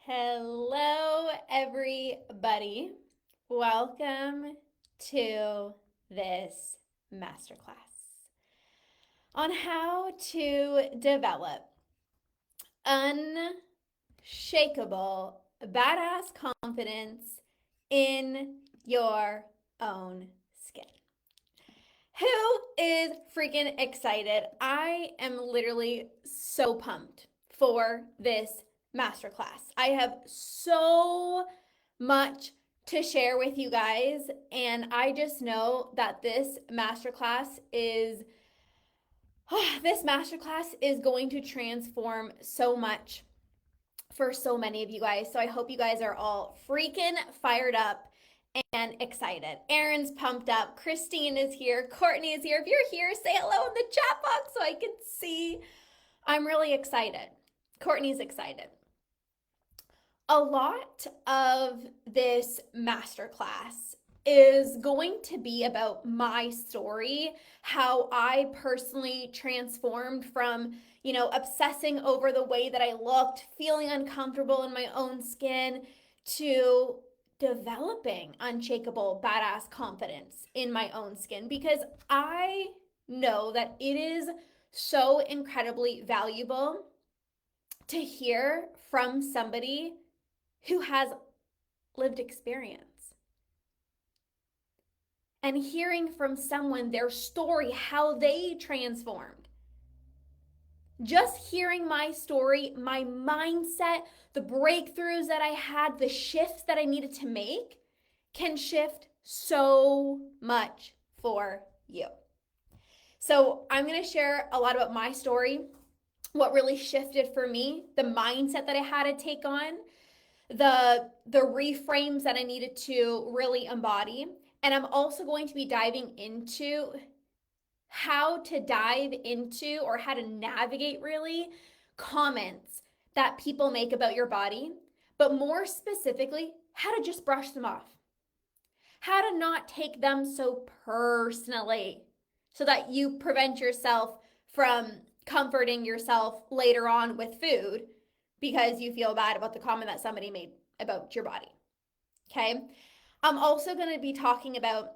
Hello, everybody. Welcome to this masterclass on how to develop unshakable, badass confidence in your own skin. Who is freaking excited? I am literally so pumped for this masterclass. I have so much to share with you guys, and I just know that this masterclass is going to transform so much for so many of you guys. So I hope you guys are all freaking fired up and excited. Erin's pumped up. Christine is here. Courtney is here. If you're here, say hello in the chat box so I can see. I'm really excited. Courtney's excited. A lot of this masterclass is going to be about my story, how I personally transformed from, obsessing over the way that I looked, feeling uncomfortable in my own skin, to developing unshakable, badass confidence in my own skin, because I know that it is so incredibly valuable to hear from somebody who has lived experience. And hearing from someone their story, how they transformed. Just hearing my story, my mindset, the breakthroughs that I had, the shifts that I needed to make can shift so much for you. So I'm going to share a lot about my story, what really shifted for me, the mindset that I had to take on, the reframes that I needed to really embody. And I'm also going to be diving into how to dive into or how to navigate really comments that people make about your body, but more specifically, how to just brush them off. How to not take them so personally so that you prevent yourself from comforting yourself later on with food because you feel bad about the comment that somebody made about your body. Okay? I'm also going to be talking about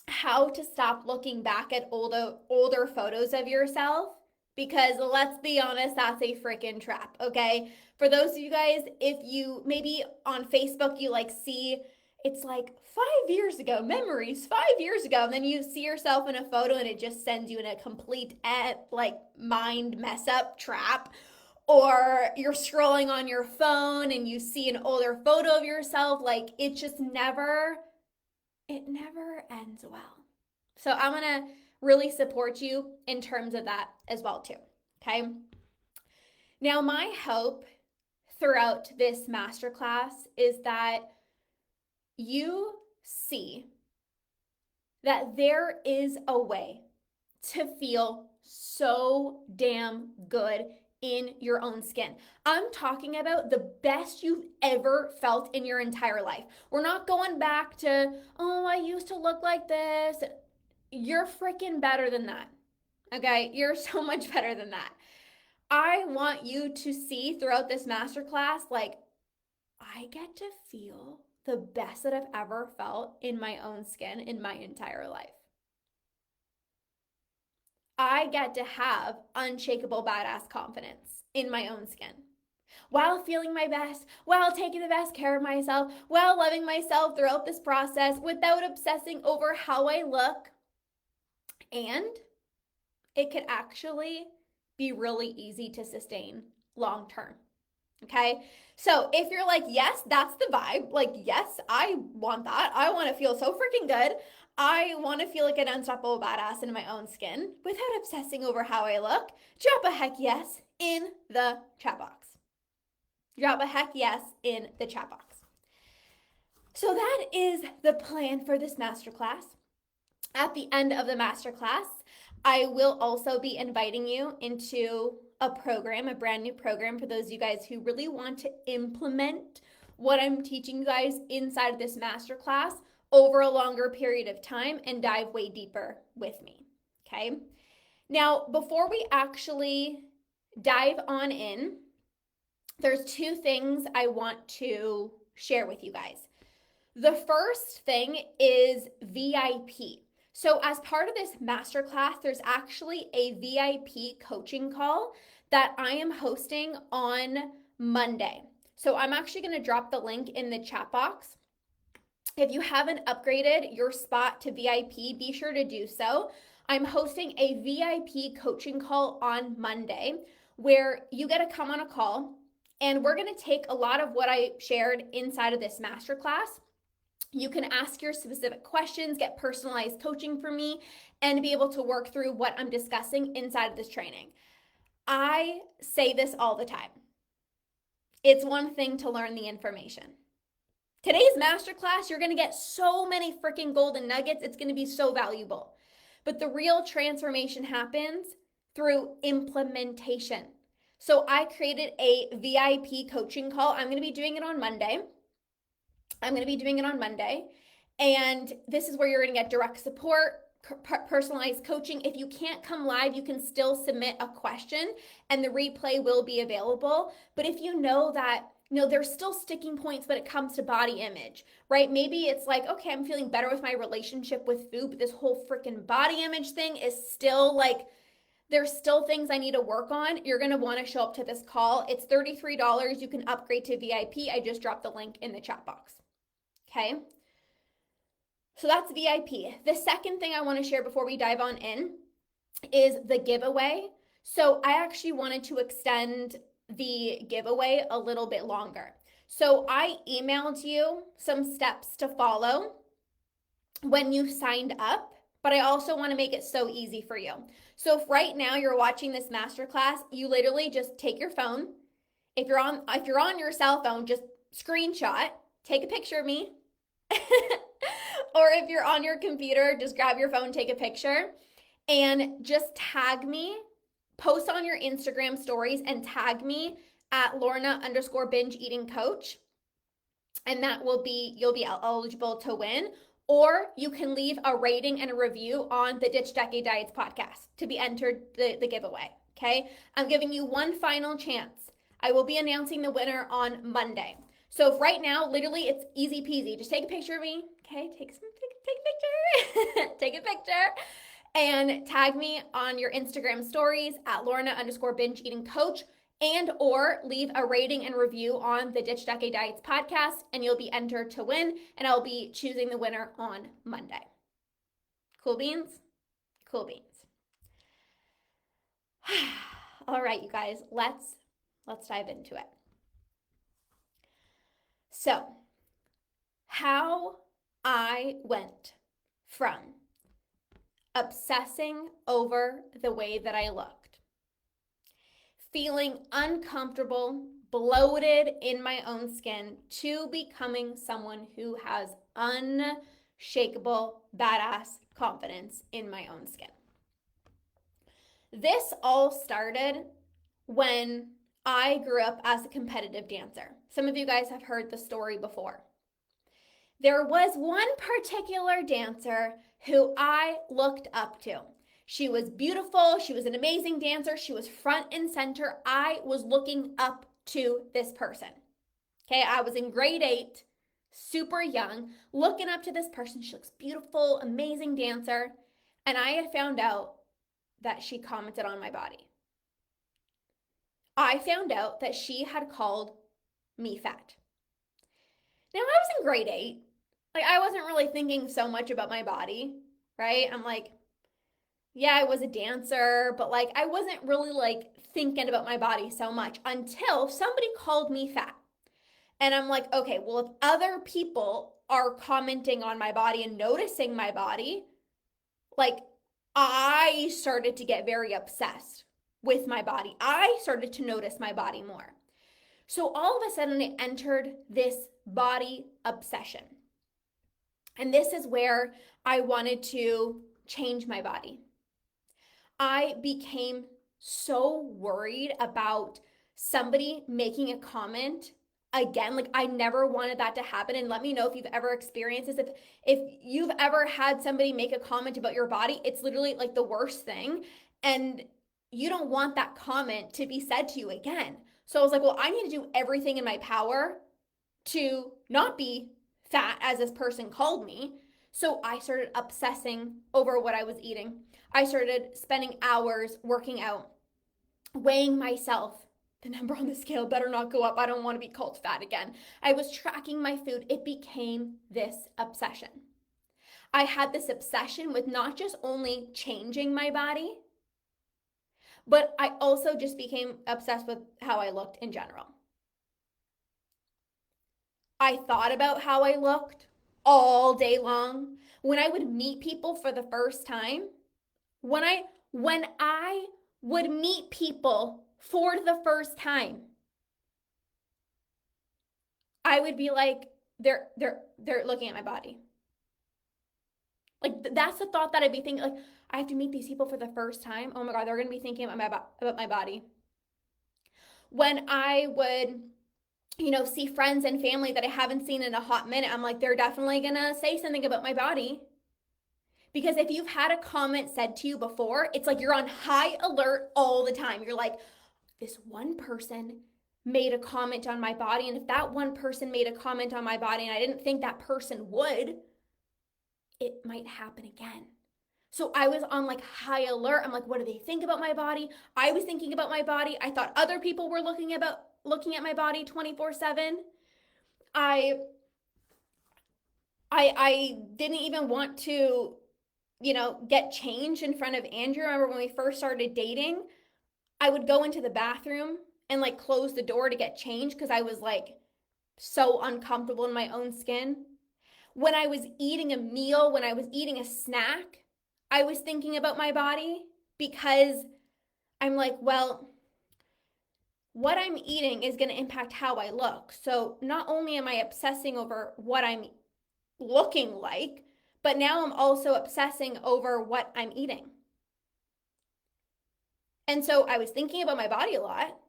how to stop looking back at older photos of yourself, because let's be honest, that's a freaking trap, okay? For those of you guys, if you maybe on Facebook you see it's like 5 years ago, memories 5 years ago, and then you see yourself in a photo and it just sends you in a complete mind mess up trap. Or you're scrolling on your phone and you see an older photo of yourself, it just never ends well. So I'm going to really support you in terms of that as well too, okay? Now, my hope throughout this masterclass is that you see that there is a way to feel so damn good in your own skin. I'm talking about the best you've ever felt in your entire life. We're not going back to, oh, I used to look like this. You're freaking better than that. Okay? You're so much better than that. I want you to see throughout this masterclass, I get to feel the best that I've ever felt in my own skin in my entire life. I get to have unshakable badass confidence in my own skin while feeling my best, while taking the best care of myself, while loving myself throughout this process without obsessing over how I look. And it could actually be really easy to sustain long term. Okay? So if you're like, yes, that's the vibe, yes, I want that. I want to feel so freaking good. I want to feel like an unstoppable badass in my own skin without obsessing over how I look. Drop a heck yes in the chat box. Drop a heck yes in the chat box. So that is the plan for this masterclass. At the end of the masterclass, I will also be inviting you into a program, a brand new program for those of you guys who really want to implement what I'm teaching you guys inside of this masterclass over a longer period of time and dive way deeper with me, okay? Now, before we actually dive on in, there's two things I want to share with you guys. The first thing is VIP. So, as part of this masterclass, there's actually a VIP coaching call that I am hosting on Monday. So, I'm actually going to drop the link in the chat box. If you haven't upgraded your spot to VIP, be sure to do so. I'm hosting a VIP coaching call on Monday where you get to come on a call, and we're going to take a lot of what I shared inside of this masterclass. You can ask your specific questions, get personalized coaching from me, and be able to work through what I'm discussing inside of this training. I say this all the time. It's one thing to learn the information. Today's masterclass, you're going to get so many freaking golden nuggets. It's going to be so valuable. But the real transformation happens through implementation. So I created a VIP coaching call. I'm going to be doing it on Monday. And this is where you're going to get direct support, personalized coaching. If you can't come live, you can still submit a question and the replay will be available. But if you know that, there's still sticking points when it comes to body image, right? Maybe it's like, okay, I'm feeling better with my relationship with food, but this whole freaking body image thing is still like, there's still things I need to work on. You're going to want to show up to this call. It's $33. You can upgrade to VIP. I just dropped the link in the chat box. Okay. So that's VIP. The second thing I want to share before we dive on in is the giveaway. So I actually wanted to extend the giveaway a little bit longer. So I emailed you some steps to follow when you signed up, but I also want to make it so easy for you. So if right now you're watching this masterclass, you literally just take your phone. If you're on your cell phone, just screenshot, take a picture of me. Or if you're on your computer, just grab your phone, take a picture, and just tag me, post on your Instagram stories and tag me at Lorna_binge eating coach. And that will be, you'll be eligible to win. Or you can leave a rating and a review on the Ditch Decade Diets podcast to be entered the giveaway. Okay. I'm giving you one final chance. I will be announcing the winner on Monday. So if right now, literally it's easy peasy. Just take a picture of me. Okay. Take a picture. Take a picture. And tag me on your Instagram stories at Lorna_binge eating coach, and or leave a rating and review on the Ditch Decade Diets podcast, and you'll be entered to win, and I'll be choosing the winner on Monday. Cool beans? Cool beans. All right, you guys, let's dive into it. So, how I went from obsessing over the way that I looked, feeling uncomfortable, bloated in my own skin, to becoming someone who has unshakable, badass confidence in my own skin. This all started when I grew up as a competitive dancer. Some of you guys have heard the story before. There was one particular dancer who I looked up to. She was beautiful. She was an amazing dancer. She was front and center. I was looking up to this person. Okay, I was in grade 8, super young, looking up to this person. She looks beautiful, amazing dancer. And I had found out that she commented on my body. I found out that she had called me fat. Now, I was in grade 8. Like, I wasn't really thinking so much about my body, right? I'm like, yeah, I was a dancer, but like, I wasn't really like thinking about my body so much until somebody called me fat. And I'm like, okay, well, if other people are commenting on my body and noticing my body, like, I started to get very obsessed with my body. I started to notice my body more. So all of a sudden, it entered this body obsession. And this is where I wanted to change my body. I became so worried about somebody making a comment again. Like, I never wanted that to happen. And let me know if you've ever experienced this. If you've ever had somebody make a comment about your body, it's literally like the worst thing. And you don't want that comment to be said to you again. So I was like, well, I need to do everything in my power to not be fat as this person called me. So I started obsessing over what I was eating. I started spending hours working out, weighing myself. The number on the scale better not go up. I don't want to be called fat again. I was tracking my food. It became this obsession. I had this obsession with not just only changing my body, but I also just became obsessed with how I looked in general. I thought about how I looked all day long. When I would meet people for the first time, when I would meet people for the first time, I would be like, they're looking at my body. Like that's the thought that I'd be thinking. Like I have to meet these people for the first time. Oh my god, they're gonna be thinking about my body. When I would see friends and family that I haven't seen in a hot minute, I'm like, they're definitely gonna say something about my body. Because if you've had a comment said to you before, it's like you're on high alert all the time. You're like, this one person made a comment on my body. And if that one person made a comment on my body and I didn't think that person would, it might happen again. So I was on like high alert. I'm like, what do they think about my body? I was thinking about my body. I thought other people were looking at my body 24/7. I I didn't even want to, get changed in front of Andrew. I remember when we first started dating, I would go into the bathroom and like close the door to get changed because I was like so uncomfortable in my own skin. When I was eating a meal, when I was eating a snack, I was thinking about my body because I'm like, well, what I'm eating is going to impact how I look. So not only am I obsessing over what I'm looking like, but now I'm also obsessing over what I'm eating. And so I was thinking about my body a lot,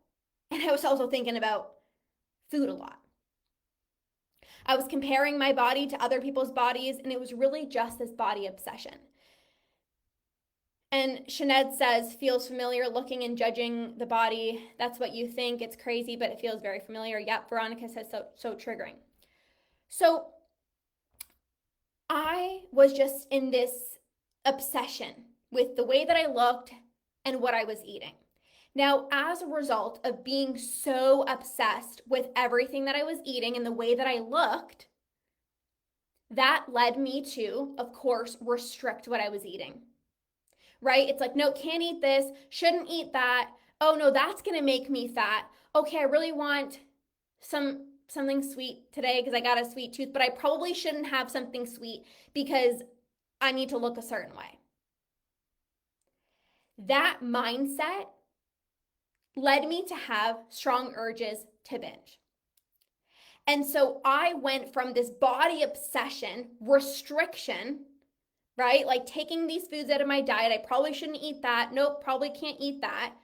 and I was also thinking about food a lot. I was comparing my body to other people's bodies, and it was really just this body obsession. And Sinead says, feels familiar looking and judging the body. That's what you think. It's crazy, but it feels very familiar. Yep, Veronica says so triggering. So I was just in this obsession with the way that I looked and what I was eating. Now, as a result of being so obsessed with everything that I was eating and the way that I looked, that led me to, of course, restrict what I was eating. Right? It's like, no, can't eat this, shouldn't eat that. Oh no, that's gonna make me fat. Okay, I really want something sweet today because I got a sweet tooth, but I probably shouldn't have something sweet because I need to look a certain way. That mindset led me to have strong urges to binge. And so I went from this body obsession, restriction, right? Like taking these foods out of my diet. I probably shouldn't eat that. Nope, probably can't eat that.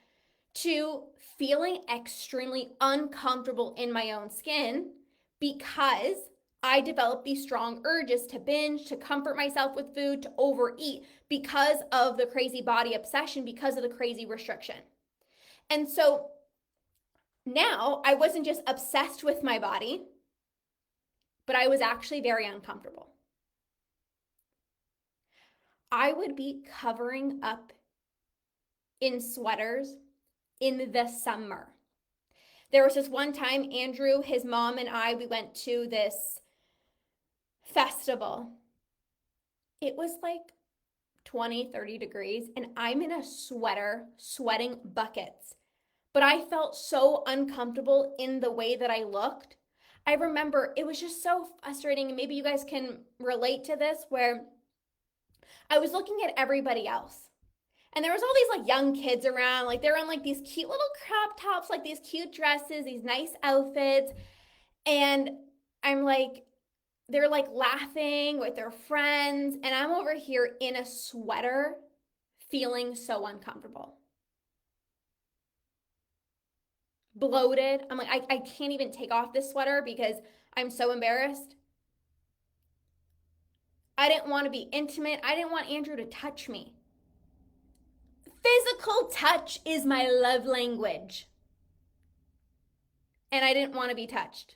To feeling extremely uncomfortable in my own skin because I developed these strong urges to binge, to comfort myself with food, to overeat because of the crazy body obsession, because of the crazy restriction. And so now I wasn't just obsessed with my body, but I was actually very uncomfortable. I would be covering up in sweaters in the summer. There was this one time, Andrew, his mom, and I, we went to this festival. It was like 20, 30 degrees, and I'm in a sweater, sweating buckets. But I felt so uncomfortable in the way that I looked. I remember it was just so frustrating, and maybe you guys can relate to this, where I was looking at everybody else. And there was all these like young kids around, like they're on like these cute little crop tops, like these cute dresses, these nice outfits. And I'm like, they're like laughing with their friends. And I'm over here in a sweater feeling so uncomfortable. Bloated. I'm like, I can't even take off this sweater because I'm so embarrassed. I didn't want to be intimate. I didn't want Andrew to touch me. Physical touch is my love language. And I didn't want to be touched.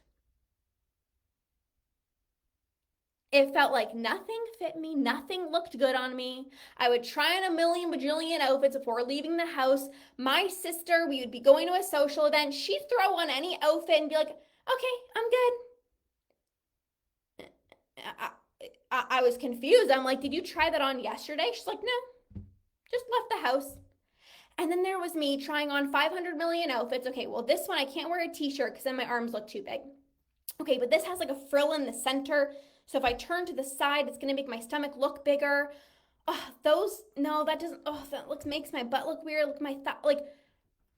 It felt like nothing fit me, nothing looked good on me. I would try on a million bajillion outfits before leaving the house. My sister, we would be going to a social event. She'd throw on any outfit and be like, okay, I'm good. I was confused. I'm like, did you try that on yesterday? She's like, no, just left the house. And then there was me trying on 500 million outfits. Okay, well, this one I can't wear a t-shirt because then my arms look too big. Okay, but this has like a frill in the center. So if I turn to the side, it's gonna make my stomach look bigger. That makes my butt look weird. Look, my thigh, like,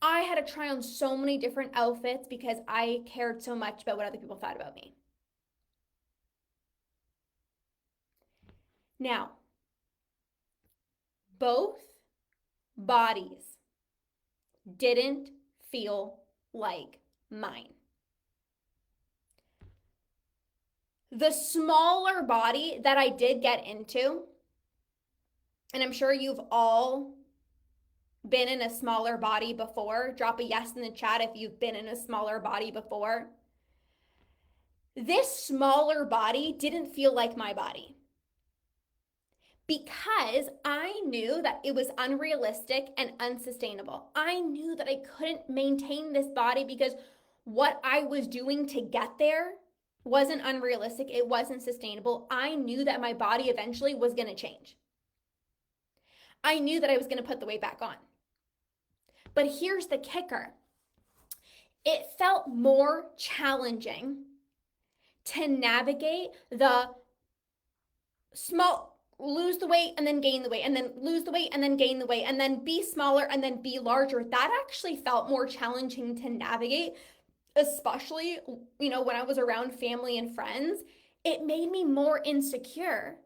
I had to try on so many different outfits because I cared so much about what other people thought about me. Now, both bodies didn't feel like mine. The smaller body that I did get into, and I'm sure you've all been in a smaller body before. Drop a yes in the chat if you've been in a smaller body before. This smaller body didn't feel like my body because I knew that it was unrealistic and unsustainable. I knew that I couldn't maintain this body because what I was doing to get there wasn't unrealistic. It wasn't sustainable. I knew that my body eventually was going to change. I knew that I was going to put the weight back on. But here's the kicker. It felt more challenging to navigate the lose the weight and then gain the weight and then lose the weight and then gain the weight and then be smaller and then be larger. That actually felt more challenging to navigate, especially, when I was around family and friends. It made me more insecure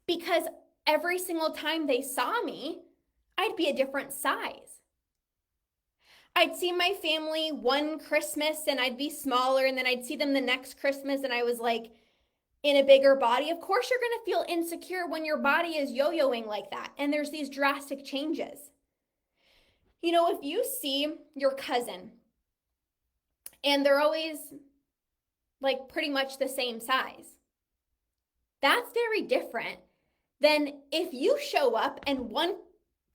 because every single time they saw me, I'd be a different size. I'd see my family one Christmas and I'd be smaller, and then I'd see them the next Christmas and I was like in a bigger body. Of course, you're going to feel insecure when your body is yo-yoing like that and there's these drastic changes. If you see your cousin and they're always like pretty much the same size, that's very different than if you show up and one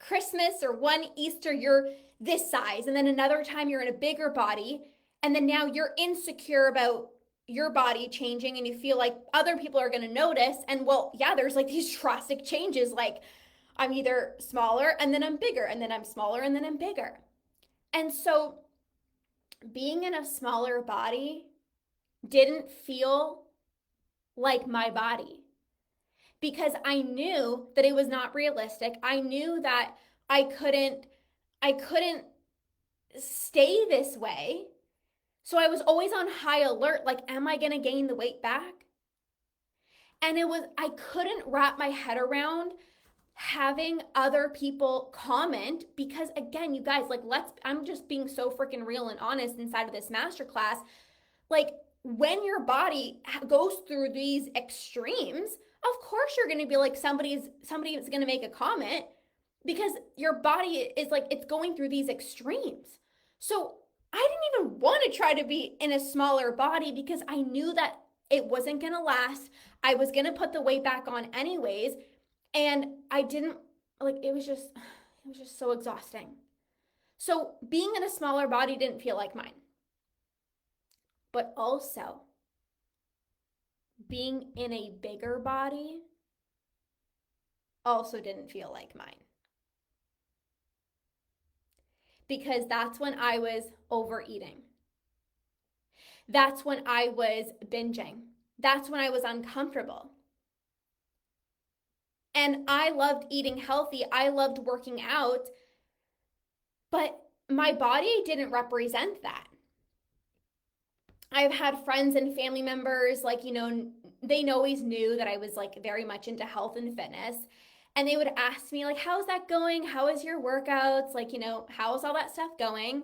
Christmas or one Easter you're this size and then another time you're in a bigger body and then now you're insecure about your body changing and you feel like other people are going to notice. And well, yeah, there's like these drastic changes. Like I'm either smaller and then I'm bigger and then I'm smaller and then I'm bigger. And so being in a smaller body didn't feel like my body because I knew that it was not realistic. I knew that I couldn't stay this way. So I was always on high alert, like, am I going to gain the weight back? And I couldn't wrap my head around having other people comment because, again, you guys, like, I'm just being so freaking real and honest inside of this masterclass. Like, when your body goes through these extremes, of course you're going to be like, somebody's going to make a comment because your body is like, it's going through these extremes. So I didn't even want to try to be in a smaller body because I knew that it wasn't going to last. I was going to put the weight back on anyways. And I didn't, like, it was just so exhausting. So being in a smaller body didn't feel like mine. But also, being in a bigger body also didn't feel like mine. Because that's when I was overeating. That's when I was binging. That's when I was uncomfortable. And I loved eating healthy. I loved working out. But my body didn't represent that. I've had friends and family members, like, they always knew that I was like very much into health and fitness. And they would ask me, like, how's that going? How is your workouts? Like, how's all that stuff going?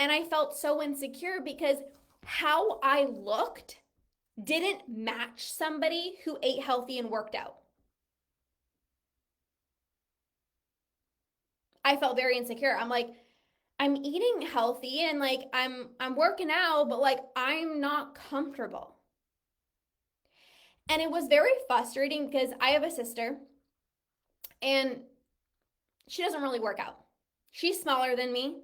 And I felt so insecure because how I looked didn't match somebody who ate healthy and worked out. I felt very insecure. I'm like, I'm eating healthy and like I'm working out, but like I'm not comfortable. And it was very frustrating because I have a sister and she doesn't really work out. She's smaller than me.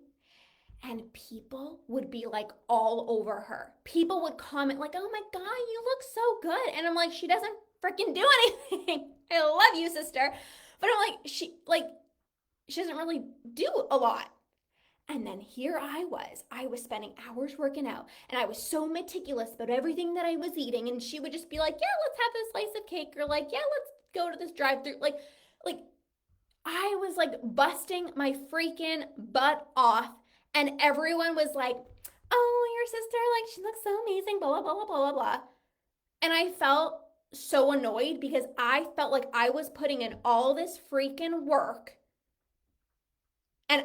And people would be like all over her. People would comment like, "Oh my god, you look so good." And I'm like, "She doesn't freaking do anything." I love you, sister. But I'm like, she doesn't really do a lot. And then here I was spending hours working out and I was so meticulous about everything that I was eating. And she would just be like, "Yeah, let's have this slice of cake," or like, "Yeah, let's go to this drive-through." Like I was like busting my freaking butt off. And everyone was like, "Oh, your sister, like she looks so amazing, blah, blah, blah, blah, blah, blah." And I felt so annoyed because I felt like I was putting in all this freaking work and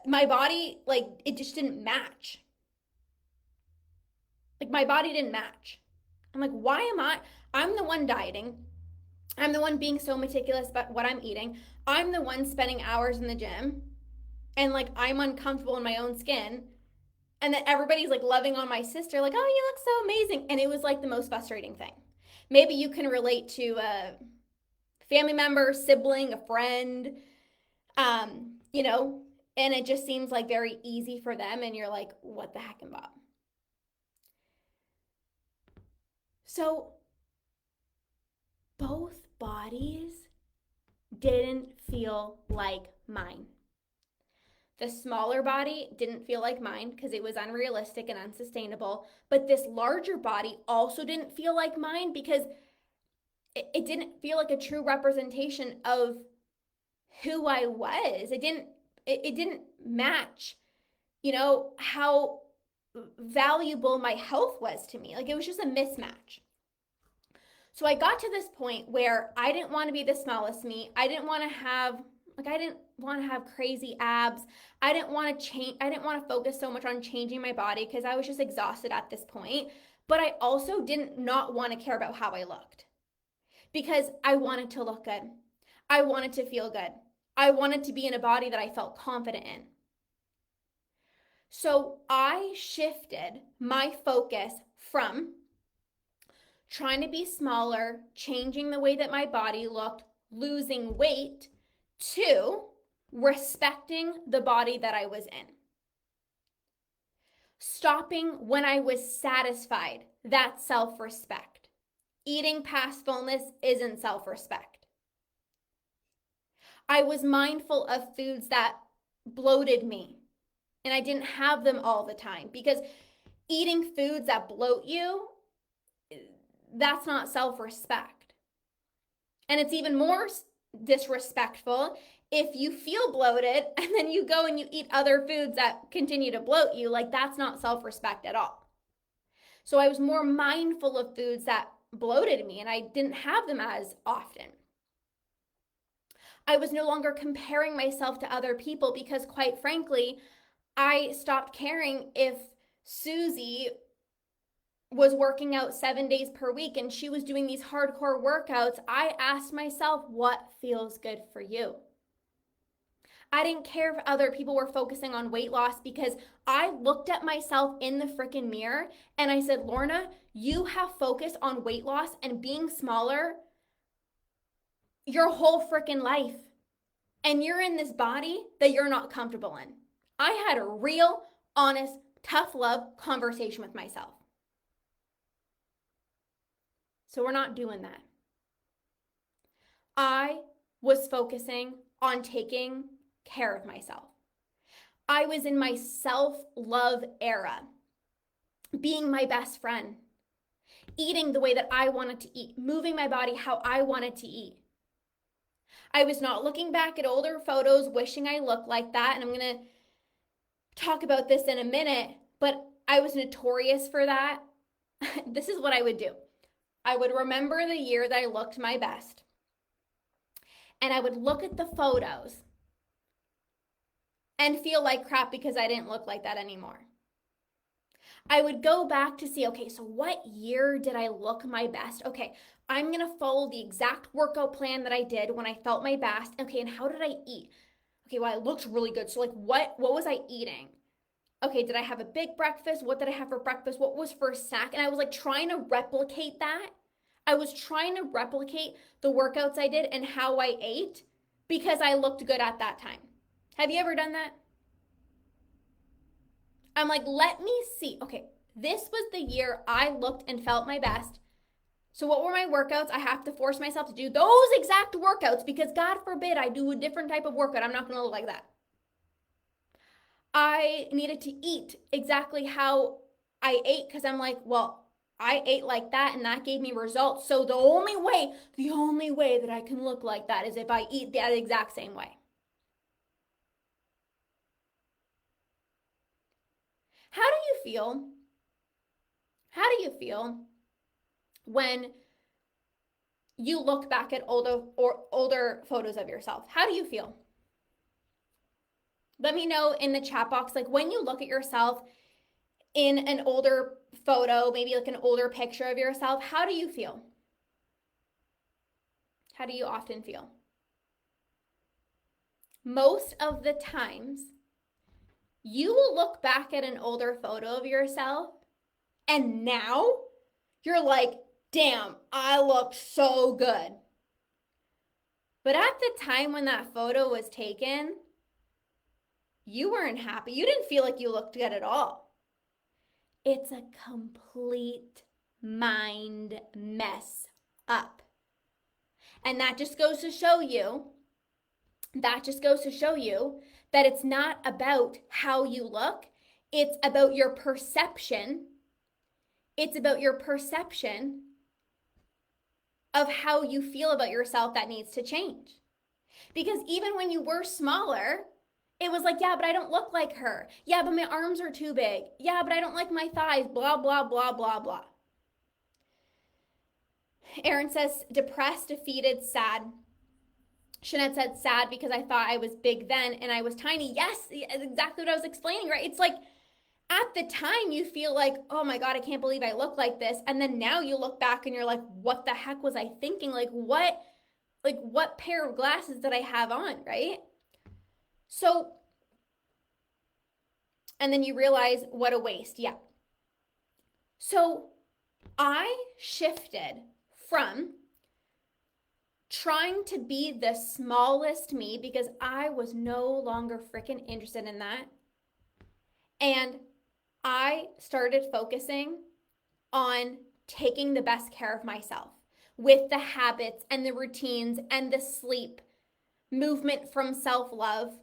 my body, like, it just didn't match. Like, my body didn't match. I'm like, why am I'm the one dieting. I'm the one being so meticulous about what I'm eating. I'm the one spending hours in the gym. And, like, I'm uncomfortable in my own skin. And then everybody's, like, loving on my sister. Like, "Oh, you look so amazing." And it was, like, the most frustrating thing. Maybe you can relate to a family member, sibling, a friend, you know, and it just seems like very easy for them. And you're like, what the heck, and Bob? So both bodies didn't feel like mine. The smaller body didn't feel like mine because it was unrealistic and unsustainable. But this larger body also didn't feel like mine because it didn't feel like a true representation of who I was. It didn't match, how valuable my health was to me. Like it was just a mismatch. So I got to this point where I didn't want to be the smallest me. I didn't want to have crazy abs. I didn't want to change. I didn't want to focus so much on changing my body because I was just exhausted at this point. But I also didn't not want to care about how I looked because I wanted to look good. I wanted to feel good. I wanted to be in a body that I felt confident in. So I shifted my focus from trying to be smaller, changing the way that my body looked, losing weight, to respecting the body that I was in. Stopping when I was satisfied, that's self-respect. Eating past fullness isn't self-respect. I was mindful of foods that bloated me, and I didn't have them all the time because eating foods that bloat you, that's not self-respect. And it's even more disrespectful if you feel bloated and then you go and you eat other foods that continue to bloat you. Like that's not self-respect at all. So I was more mindful of foods that bloated me and I didn't have them as often. I was no longer comparing myself to other people because quite frankly, I stopped caring if Susie was working out 7 days per week and she was doing these hardcore workouts. I asked myself, what feels good for you? I didn't care if other people were focusing on weight loss because I looked at myself in the freaking mirror and I said, Lorna, you have focused on weight loss and being smaller your whole freaking life. And you're in this body that you're not comfortable in. I had a real, honest, tough love conversation with myself. So we're not doing that. I was focusing on taking care of myself. I was in my self-love era, being my best friend, eating the way that I wanted to eat, moving my body how I wanted to eat. I was not looking back at older photos, wishing I looked like that. And I'm going to talk about this in a minute, but I was notorious for that. This is what I would do. I would remember the year that I looked my best. And I would look at the photos and feel like crap because I didn't look like that anymore. I would go back to see, okay, so what year did I look my best? Okay, I'm going to follow the exact workout plan that I did when I felt my best. Okay, and how did I eat? okay, well, I looked really good. So like what was I eating? Okay, did I have a big breakfast? What did I have for breakfast? What was for a snack? And I was like trying to replicate that. I was trying to replicate the workouts I did and how I ate because I looked good at that time. Have you ever done that? I'm like, let me see. Okay, this was the year I looked and felt my best. So what were my workouts? I have to force myself to do those exact workouts because God forbid I do a different type of workout. I'm not going to look like that. I needed to eat exactly how I ate because I'm like, well, I ate like that and that gave me results. So the only way that I can look like that is if I eat that exact same way. How do you feel? How do you feel when you look back at older photos of yourself? How do you feel? Let me know in the chat box, like when you look at yourself in an older photo, maybe like an older picture of yourself, how do you feel? How do you often feel? Most of the times, you will look back at an older photo of yourself and now you're like, damn, I look so good. But at the time when that photo was taken, you weren't happy. You didn't feel like you looked good at all. It's a complete mind mess up. And that just goes to show you that it's not about how you look. It's about your perception. It's about your perception of how you feel about yourself that needs to change. Because even when you were smaller, it was like, yeah, but I don't look like her. Yeah, but my arms are too big. Yeah, but I don't like my thighs. Blah, blah, blah, blah, blah. Erin says, depressed, defeated, sad. Shanette said, sad because I thought I was big then and I was tiny. Yes, exactly what I was explaining, right? It's like at the time you feel like, oh my God, I can't believe I look like this. And then now you look back and you're like, what the heck was I thinking? Like what pair of glasses did I have on, right? So, and then you realize what a waste. Yeah. So I shifted from trying to be the smallest me because I was no longer freaking interested in that. And I started focusing on taking the best care of myself with the habits and the routines and the sleep, movement from self-love,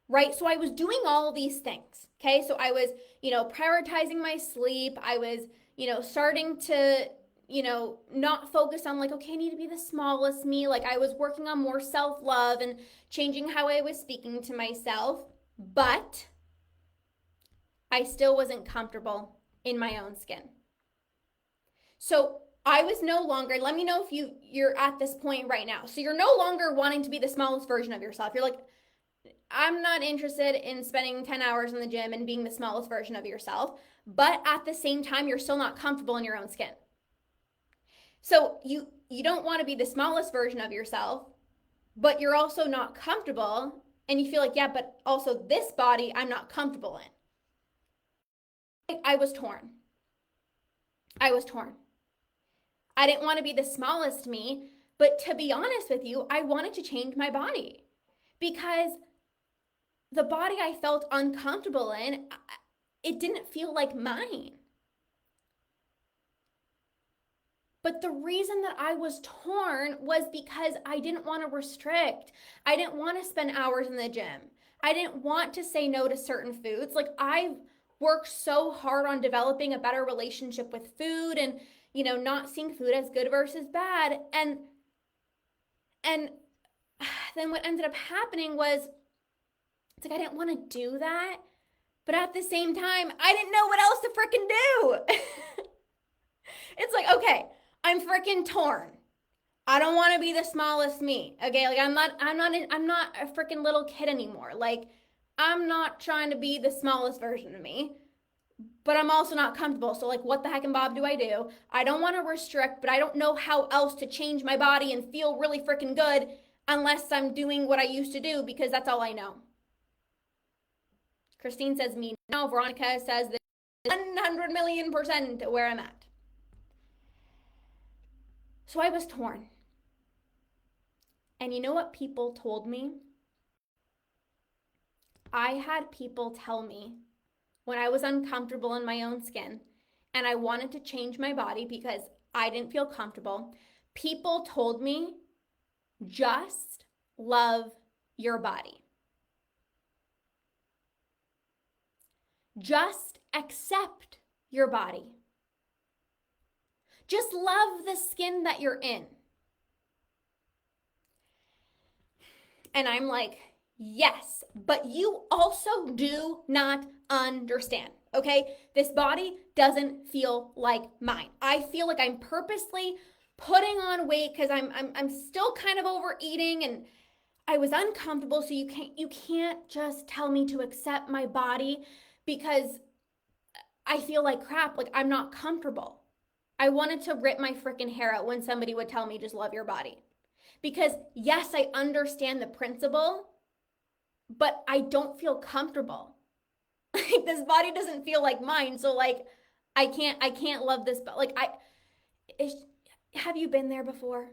right? So I was doing all of these things, okay? So I was, prioritizing my sleep. I was, starting to, not focus on like, okay, I need to be the smallest me. Like I was working on more self-love and changing how I was speaking to myself, but I still wasn't comfortable in my own skin. So I was no longer, let me know if you're at this point right now. So you're no longer wanting to be the smallest version of yourself. You're like, I'm not interested in spending 10 hours in the gym and being the smallest version of yourself. But at the same time, you're still not comfortable in your own skin. So you don't want to be the smallest version of yourself, but you're also not comfortable. And you feel like, yeah, but also this body I'm not comfortable in. I was torn. I didn't want to be the smallest me, but to be honest with you, I wanted to change my body because the body I felt uncomfortable in, it didn't feel like mine. But the reason that I was torn was because I didn't want to restrict. I didn't want to spend hours in the gym. I didn't want to say no to certain foods. Like I've worked so hard on developing a better relationship with food and, not seeing food as good versus bad. And then what ended up happening was it's like I didn't want to do that. But at the same time, I didn't know what else to freaking do. It's like, okay, I'm freaking torn. I don't want to be the smallest me. Okay, like I'm not a freaking little kid anymore. Like I'm not trying to be the smallest version of me, but I'm also not comfortable. So like what the heck and bob do? I don't want to restrict, but I don't know how else to change my body and feel really freaking good. unless I'm doing what I used to do because that's all I know. Christine says me now. Veronica says that 100,000,000% where I'm at. So I was torn. And you know what people told me? I had people tell me when I was uncomfortable in my own skin and I wanted to change my body because I didn't feel comfortable, people told me, just love your body. Just accept your body. Just love the skin that you're in. And I'm like, yes, but you also do not understand, okay? This body doesn't feel like mine. I feel like I'm purposely putting on weight because I'm still kind of overeating and I was uncomfortable. So you can't just tell me to accept my body because I feel like crap, like I'm not comfortable. I wanted to rip my freaking hair out when somebody would tell me just love your body. Because yes, I understand the principle, but I don't feel comfortable. Like this body doesn't feel like mine, so like I can't love this. But like have you been there before?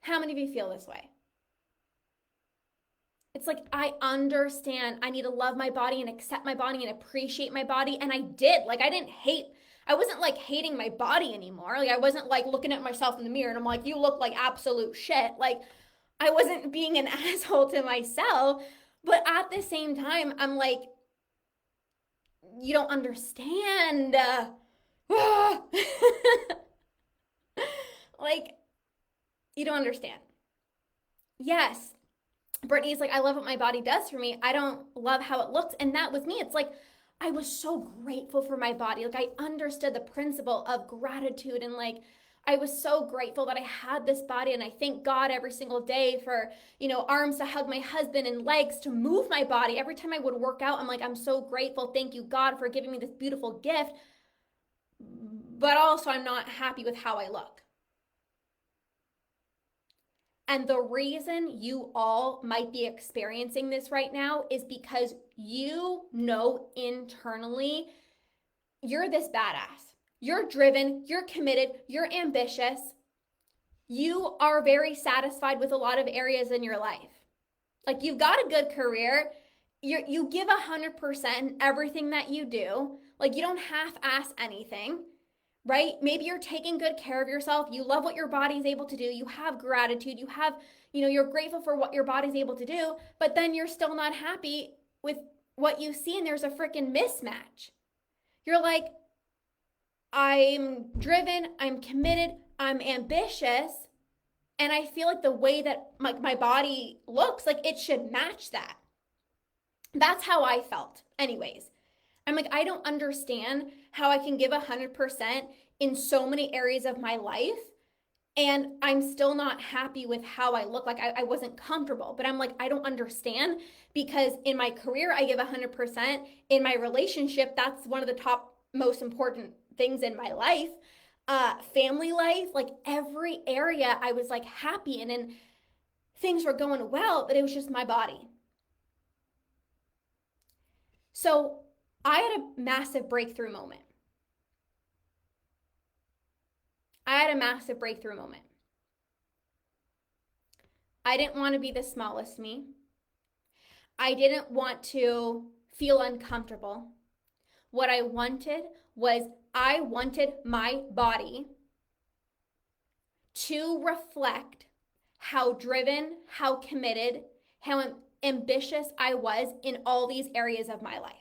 How many of you feel this way? It's like I understand I need to love my body and accept my body and appreciate my body, and I did. Like I wasn't like hating my body anymore. Like I wasn't like looking at myself in the mirror and I'm like, you look like absolute shit. Like I wasn't being an asshole to myself, but at the same time, I'm like, you don't understand. Like, you don't understand. Yes, Brittany's like, I love what my body does for me. I don't love how it looks. And that was me. It's like, I was so grateful for my body. Like, I understood the principle of gratitude. And like, I was so grateful that I had this body. And I thank God every single day for, arms to hug my husband and legs to move my body. Every time I would work out, I'm like, I'm so grateful. Thank you, God, for giving me this beautiful gift. But also, I'm not happy with how I look. And the reason you all might be experiencing this right now is because you know internally you're this badass. You're driven, you're committed, you're ambitious. You are very satisfied with a lot of areas in your life. Like you've got a good career. You give 100% in everything that you do. Like you don't half-ass anything. Right? Maybe you're taking good care of yourself. You love what your body's able to do. You have gratitude. You have, you're grateful for what your body's able to do, but then you're still not happy with what you see and there's a freaking mismatch. You're like, I'm driven, I'm committed, I'm ambitious, and I feel like the way that my body looks, like it should match that. That's how I felt. Anyways, I'm like, I don't understand how I can give 100% in so many areas of my life and I'm still not happy with how I look. Like I wasn't comfortable, but I'm like, I don't understand because in my career, I give 100%. In my relationship, that's one of the top most important things in my life. Family life, like every area I was like happy in and things were going well, but it was just my body. So I had a massive breakthrough moment. I didn't want to be the smallest me. I didn't want to feel uncomfortable. What I wanted was I wanted my body to reflect how driven, how committed, how ambitious I was in all these areas of my life.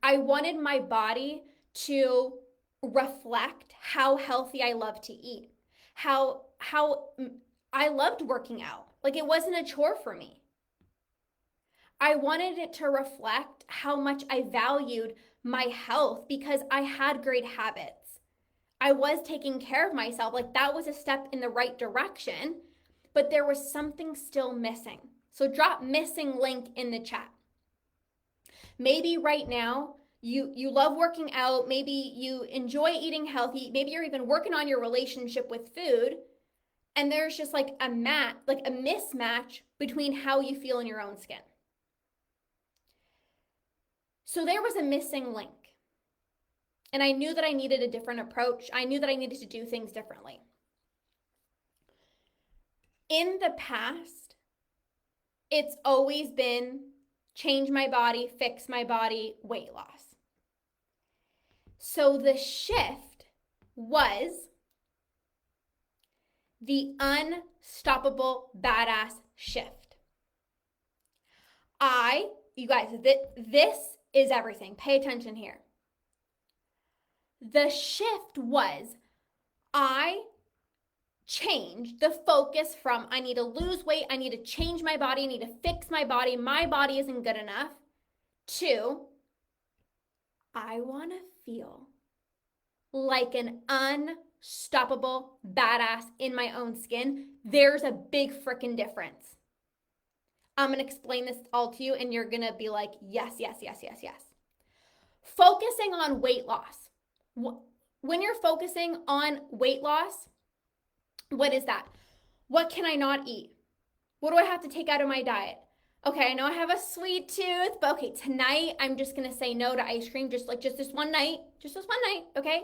I wanted my body to reflect how healthy I love to eat, how I loved working out. Like it wasn't a chore for me. I wanted it to reflect how much I valued my health because I had great habits. I was taking care of myself. Like that was a step in the right direction, but there was something still missing. So drop missing link in the chat. Maybe right now you love working out. Maybe you enjoy eating healthy. Maybe you're even working on your relationship with food. And there's just like a mismatch between how you feel in your own skin. So there was a missing link. And I knew that I needed a different approach. I knew that I needed to do things differently. In the past, it's always been change my body, fix my body, weight loss. So the shift was the unstoppable badass shift. You guys, this is everything. Pay attention here. The shift was I changed the focus from I need to lose weight, I need to change my body, I need to fix my body isn't good enough, to I want to feel like an unstoppable badass in my own skin. There's a big freaking difference. I'm going to explain this all to you and you're going to be like, yes, yes, yes, yes, yes. Focusing on weight loss. When you're focusing on weight loss, what is that? What can I not eat? What do I have to take out of my diet? Okay, I know I have a sweet tooth, but okay, tonight I'm just going to say no to ice cream just this one night, okay?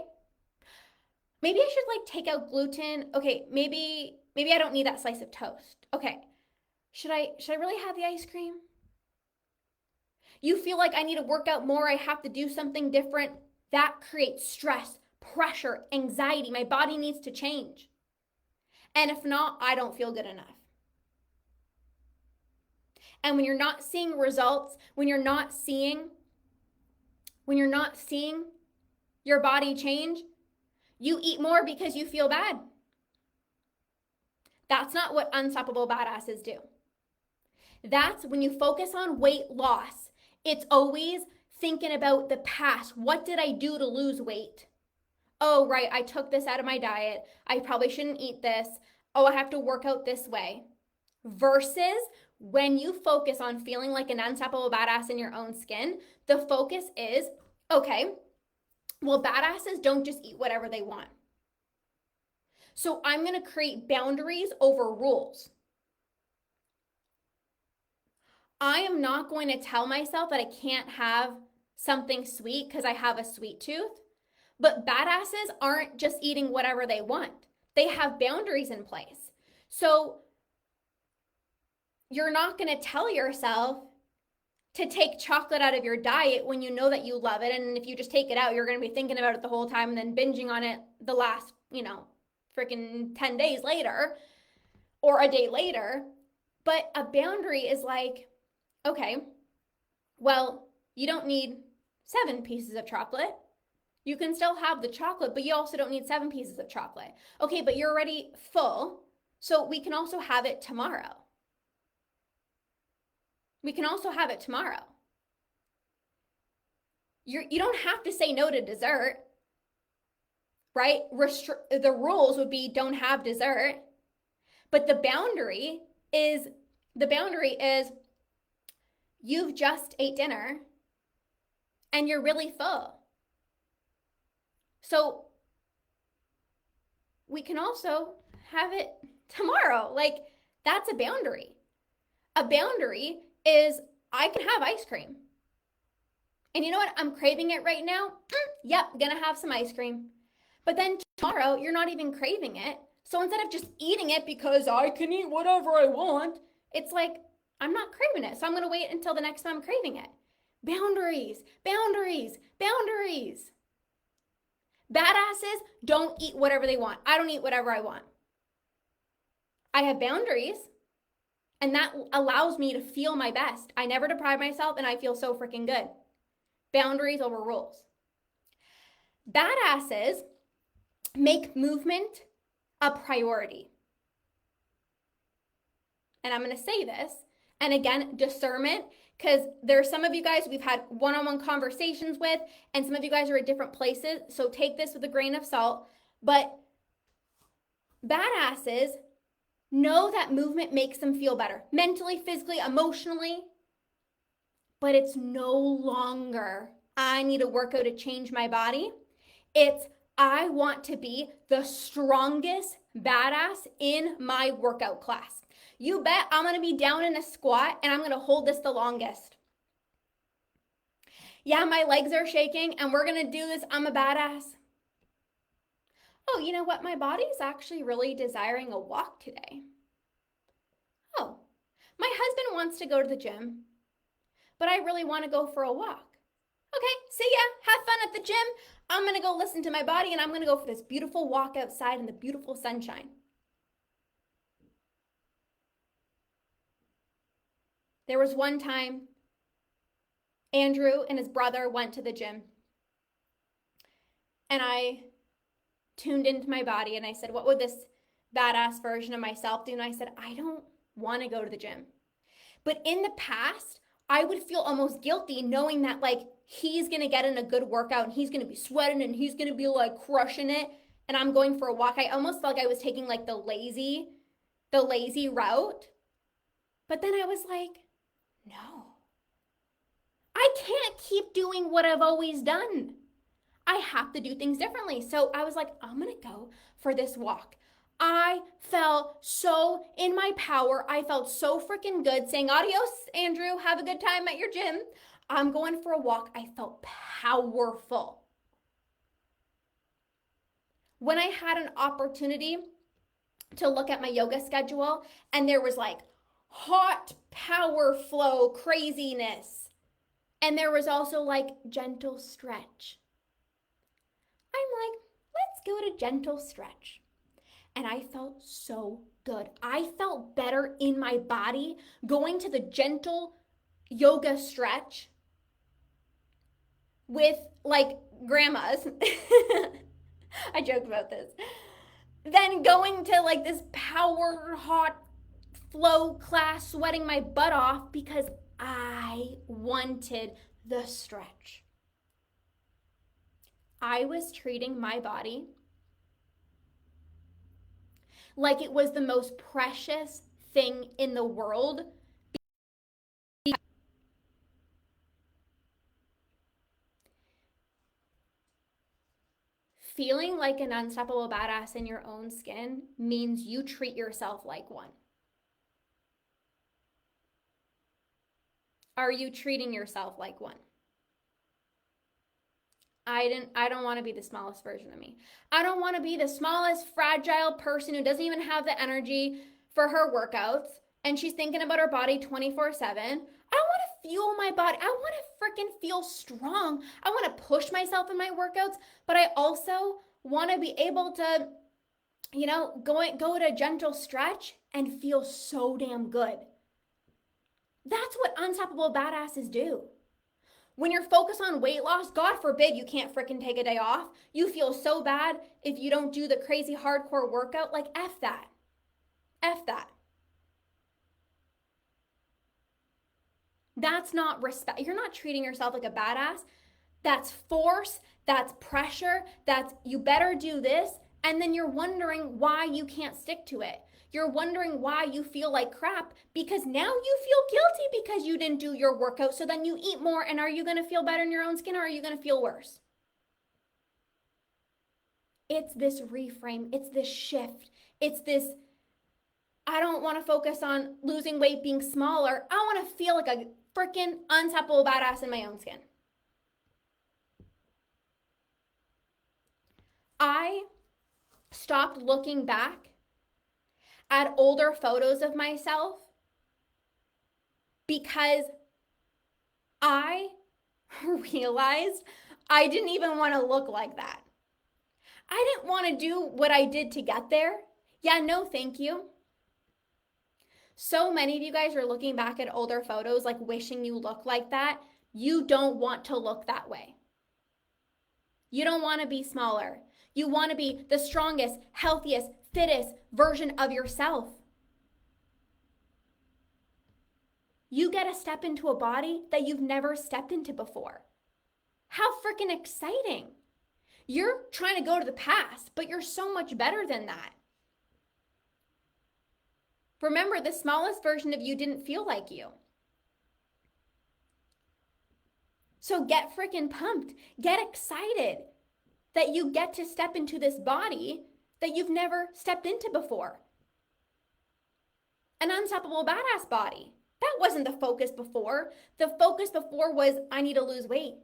Maybe I should like take out gluten. Okay, maybe I don't need that slice of toast. Okay. Should I really have the ice cream? You feel like I need to work out more, I have to do something different. That creates stress, pressure, anxiety. My body needs to change. And if not, I don't feel good enough. And when you're not seeing results, when you're not seeing your body change, you eat more because you feel bad. That's not what unstoppable badasses do. That's when you focus on weight loss. It's always thinking about the past. What did I do to lose weight? Oh, right, I took this out of my diet. I probably shouldn't eat this. Oh, I have to work out this way. Versus when you focus on feeling like an unstoppable badass in your own skin, the focus is, okay, well, badasses don't just eat whatever they want. So I'm going to create boundaries over rules. I am not going to tell myself that I can't have something sweet because I have a sweet tooth. But badasses aren't just eating whatever they want. They have boundaries in place. So you're not going to tell yourself to take chocolate out of your diet when you know that you love it. And if you just take it out, you're going to be thinking about it the whole time and then binging on it the last, freaking 10 days later or a day later. But a boundary is like, okay, well, you don't need 7 pieces of chocolate. You can still have the chocolate, but you also don't need 7 pieces of chocolate. Okay, but you're already full, so we can also have it tomorrow. You don't have to say no to dessert, right? The rules would be don't have dessert, but the boundary is you've just ate dinner and you're really full. So we can also have it tomorrow. Like, that's a boundary. A boundary is I can have ice cream. And you know what? I'm craving it right now. Yep, gonna have some ice cream. But then tomorrow, you're not even craving it. So instead of just eating it because I can eat whatever I want, it's like, I'm not craving it. So I'm gonna wait until the next time I'm craving it. Boundaries, boundaries, boundaries. Badasses don't eat whatever they want. I don't eat whatever I want. I have boundaries, and that allows me to feel my best. I never deprive myself, and I feel so freaking good. Boundaries over rules. Badasses make movement a priority. And I'm going to say this, and again, discernment, because there's some of you guys we've had one-on-one conversations with, and some of you guys are at different places, so take this with a grain of salt. But badasses know that movement makes them feel better, mentally, physically, emotionally, but it's no longer, I need to work out to change my body. It's, I want to be the strongest badass in my workout class. You bet I'm going to be down in a squat and I'm going to hold this the longest. Yeah, my legs are shaking and we're going to do this. I'm a badass. Oh, you know what? My body's actually really desiring a walk today. Oh, my husband wants to go to the gym, but I really want to go for a walk. Okay, see ya. Have fun at the gym. I'm going to go listen to my body and I'm going to go for this beautiful walk outside in the beautiful sunshine. There was one time Andrew and his brother went to the gym and I tuned into my body and I said, what would this badass version of myself do? And I said, I don't want to go to the gym. But in the past, I would feel almost guilty knowing that like he's going to get in a good workout and he's going to be sweating and he's going to be like crushing it and I'm going for a walk. I almost felt like I was taking like the lazy route. But then I was like, no. I can't keep doing what I've always done. I have to do things differently. So I was like, I'm going to go for this walk. I felt so in my power. I felt so freaking good saying, adios, Andrew. Have a good time at your gym. I'm going for a walk. I felt powerful. When I had an opportunity to look at my yoga schedule and there was like hot power flow craziness and there was also like gentle stretch. I'm like, let's go to gentle stretch. And I felt so good. I felt better in my body going to the gentle yoga stretch with like grandmas. I joke about this. Then going to like this power hot flow class, sweating my butt off because I wanted the stretch. I was treating my body like it was the most precious thing in the world. Feeling like an unstoppable badass in your own skin means you treat yourself like one. Are you treating yourself like one? I don't want to be the smallest version of me. I don't want to be the smallest fragile person who doesn't even have the energy for her workouts and she's thinking about her body 24/7. I want to fuel my body. I want to freaking feel strong. I want to push myself in my workouts, but I also want to be able to, you know, go to a gentle stretch and feel so damn good. That's what unstoppable badasses do. When you're focused on weight loss, God forbid you can't freaking take a day off. You feel so bad if you don't do the crazy hardcore workout. Like, F that. F that. That's not respect. You're not treating yourself like a badass. That's force. That's pressure. That's you better do this. And then you're wondering why you can't stick to it. You're wondering why you feel like crap because now you feel guilty because you didn't do your workout. So then you eat more. And are you going to feel better in your own skin or are you going to feel worse? It's this reframe. It's this shift. It's this, I don't want to focus on losing weight, being smaller. I want to feel like a freaking unstoppable badass in my own skin. I stopped looking back at older photos of myself because I realized I didn't even want to look like that. I didn't want to do what I did to get there. Yeah, no, thank you. So many of you guys are looking back at older photos like wishing you looked like that. You don't want to look that way. You don't want to be smaller. You want to be the strongest, healthiest, fittest version of yourself. You get to step into a body that you've never stepped into before. How freaking exciting. You're trying to go to the past, but you're so much better than that. Remember, the smallest version of you didn't feel like you. So get freaking pumped. Get excited. that you get to step into this body that you've never stepped into before. An unstoppable badass body. That wasn't the focus before. The focus before was, I need to lose weight.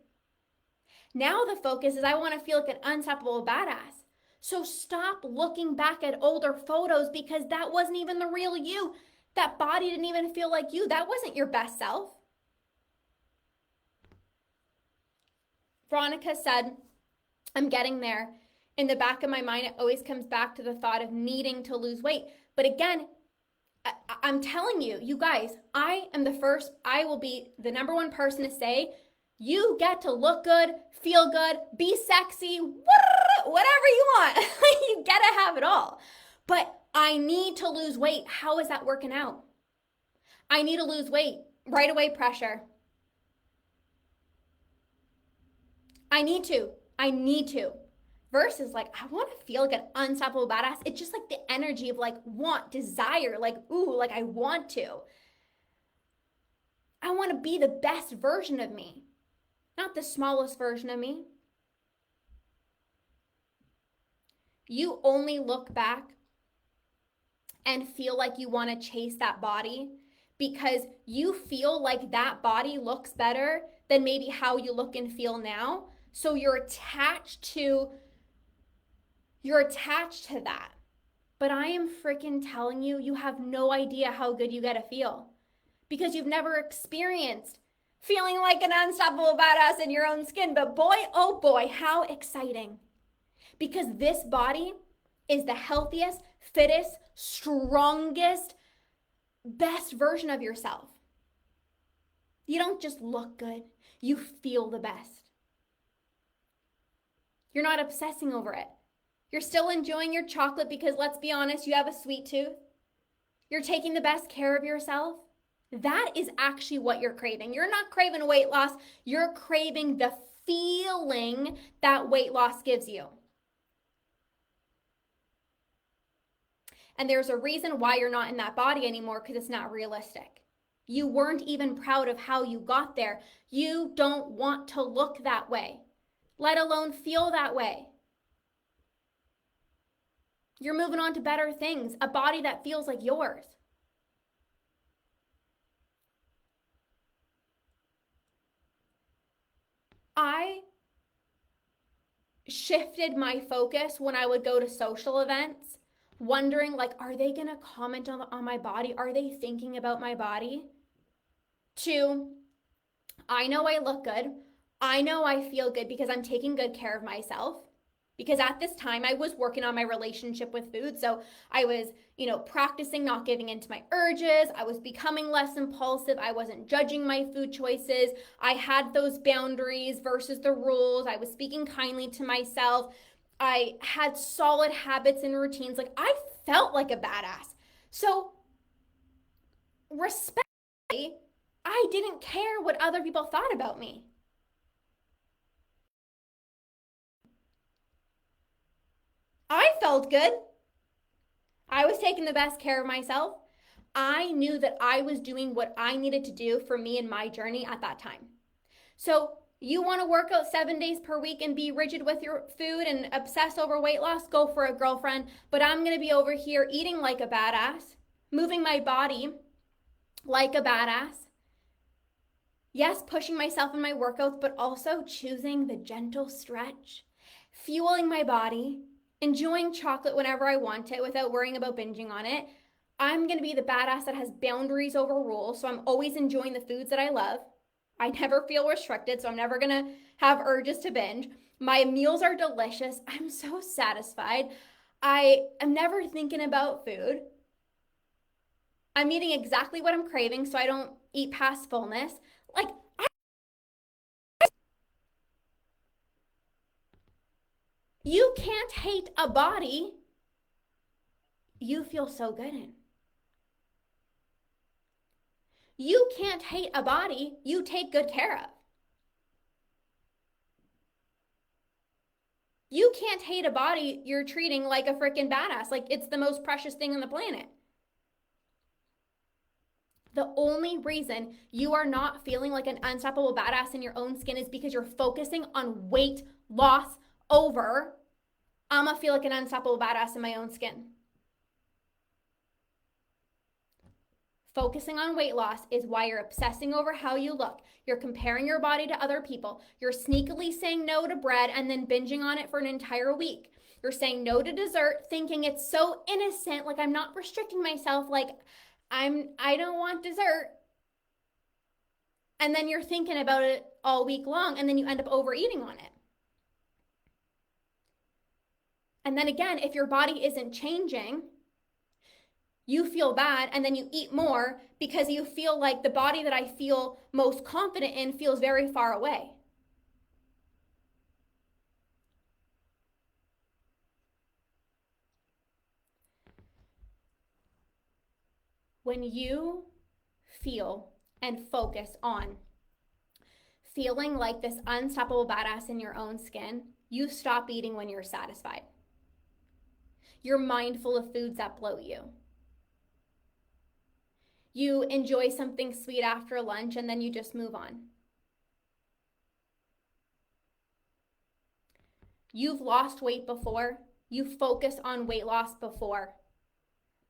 Now the focus is, I want to feel like an unstoppable badass. So stop looking back at older photos because that wasn't even the real you. That body didn't even feel like you. That wasn't your best self. Veronica said, I'm getting there. In the back of my mind, it always comes back to the thought of needing to lose weight. But again, I'm telling you, you guys, I will be the number one person to say, you get to look good, feel good, be sexy, whatever you want. You get to have it all. But I need to lose weight. How is that working out? I need to lose weight. Right away pressure. I need to. Versus like, I want to feel like an unstoppable badass. It's just like the energy of like want, desire, like, ooh, like I want to. I want to be the best version of me, not the smallest version of me. You only look back and feel like you want to chase that body because you feel like that body looks better than maybe how you look and feel now. So you're attached to that. But I am freaking telling you, you have no idea how good you get to feel because you've never experienced feeling like an unstoppable badass in your own skin. But boy, oh boy, how exciting. Because this body is the healthiest, fittest, strongest, best version of yourself. You don't just look good, you feel the best. You're not obsessing over it. You're still enjoying your chocolate because, let's be honest, you have a sweet tooth. You're taking the best care of yourself. That is actually what you're craving. You're not craving weight loss. You're craving the feeling that weight loss gives you. And there's a reason why you're not in that body anymore, because it's not realistic. You weren't even proud of how you got there. You don't want to look that way, let alone feel that way. You're moving on to better things, a body that feels like yours. I shifted my focus when I would go to social events, wondering like, are they going to comment on my body? Are they thinking about my body? To, I know I look good. I know I feel good because I'm taking good care of myself. Because at this time, I was working on my relationship with food. So I was, practicing not giving into my urges. I was becoming less impulsive. I wasn't judging my food choices. I had those boundaries versus the rules. I was speaking kindly to myself. I had solid habits and routines. Like, I felt like a badass. So, respectfully, I didn't care what other people thought about me. I felt good. I was taking the best care of myself. I knew that I was doing what I needed to do for me and my journey at that time. So you want to work out 7 days per week and be rigid with your food and obsess over weight loss? Go for it, girlfriend. But I'm going to be over here eating like a badass, moving my body like a badass. Yes, pushing myself in my workouts, but also choosing the gentle stretch, fueling my body, enjoying chocolate whenever I want it without worrying about binging on it. I'm going to be the badass that has boundaries over rules. So I'm always enjoying the foods that I love. I never feel restricted, so I'm never going to have urges to binge. My meals are delicious. I'm so satisfied. I am never thinking about food. I'm eating exactly what I'm craving so I don't eat past fullness. Like, you can't hate a body you feel so good in. You can't hate a body you take good care of. You can't hate a body you're treating like a freaking badass, like it's the most precious thing on the planet. The only reason you are not feeling like an unstoppable badass in your own skin is because you're focusing on weight loss over I'm gonna feel like an unstoppable badass in my own skin. Focusing on weight loss is why you're obsessing over how you look. You're comparing your body to other people. You're sneakily saying no to bread and then binging on it for an entire week. You're saying no to dessert, thinking it's so innocent, like I'm not restricting myself, like I don't want dessert. And then you're thinking about it all week long, and then you end up overeating on it. And then again, if your body isn't changing, you feel bad, and then you eat more because you feel like the body that I feel most confident in feels very far away. When you feel and focus on feeling like this unstoppable badass in your own skin, you stop eating when you're satisfied. You're mindful of foods that bloat you. You enjoy something sweet after lunch and then you just move on. You've lost weight before. You focus on weight loss before.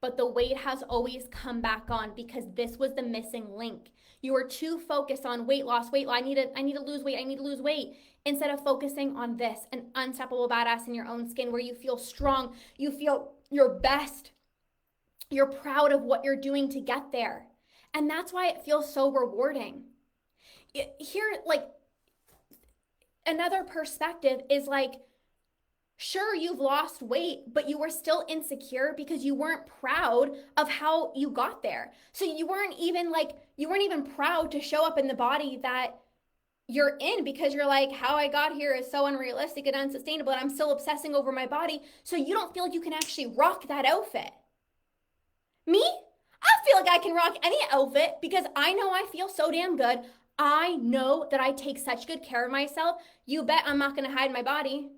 But the weight has always come back on because this was the missing link. You were too focused on weight loss. I need to lose weight, instead of focusing on this, an unstoppable badass in your own skin where you feel strong, you feel your best, you're proud of what you're doing to get there. And that's why it feels so rewarding. Here, like, another perspective is like, sure, you've lost weight, but you were still insecure because you weren't proud of how you got there. So you weren't even proud to show up in the body that you're in because you're like, how I got here is so unrealistic and unsustainable, and I'm still obsessing over my body. So you don't feel like you can actually rock that outfit. Me? I feel like I can rock any outfit because I know I feel so damn good. I know that I take such good care of myself. You bet I'm not going to hide my body.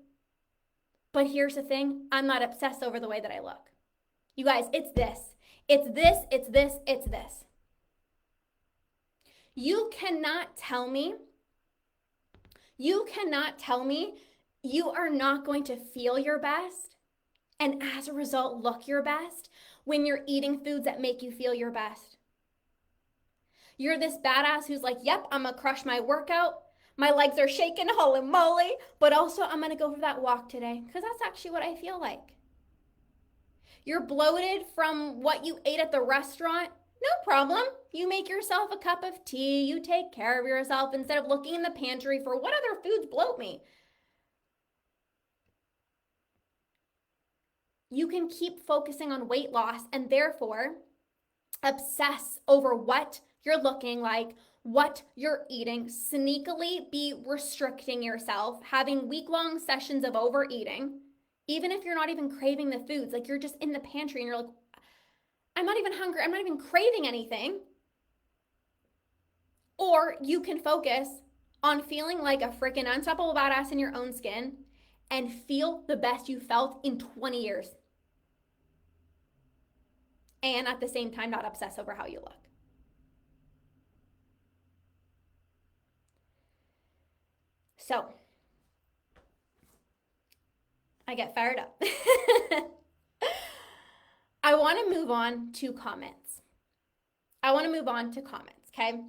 But here's the thing, I'm not obsessed over the way that I look. You guys, it's this. It's this, it's this, it's this. You cannot tell me you are not going to feel your best and as a result look your best when you're eating foods that make you feel your best. You're this badass who's like, yep, I'm gonna crush my workout. My legs are shaking, holy moly, but also I'm gonna go for that walk today because that's actually what I feel like. You're bloated from what you ate at the restaurant? No problem. You make yourself a cup of tea, you take care of yourself instead of looking in the pantry for what other foods bloat me. You can keep focusing on weight loss and therefore obsess over what you're looking like, what you're eating, sneakily be restricting yourself, having week-long sessions of overeating, even if you're not even craving the foods, like you're just in the pantry and you're like, I'm not even hungry, I'm not even craving anything. Or you can focus on feeling like a freaking unstoppable badass in your own skin and feel the best you felt in 20 years. And at the same time, not obsess over how you look. So, I get fired up. I want to move on to comments. Okay?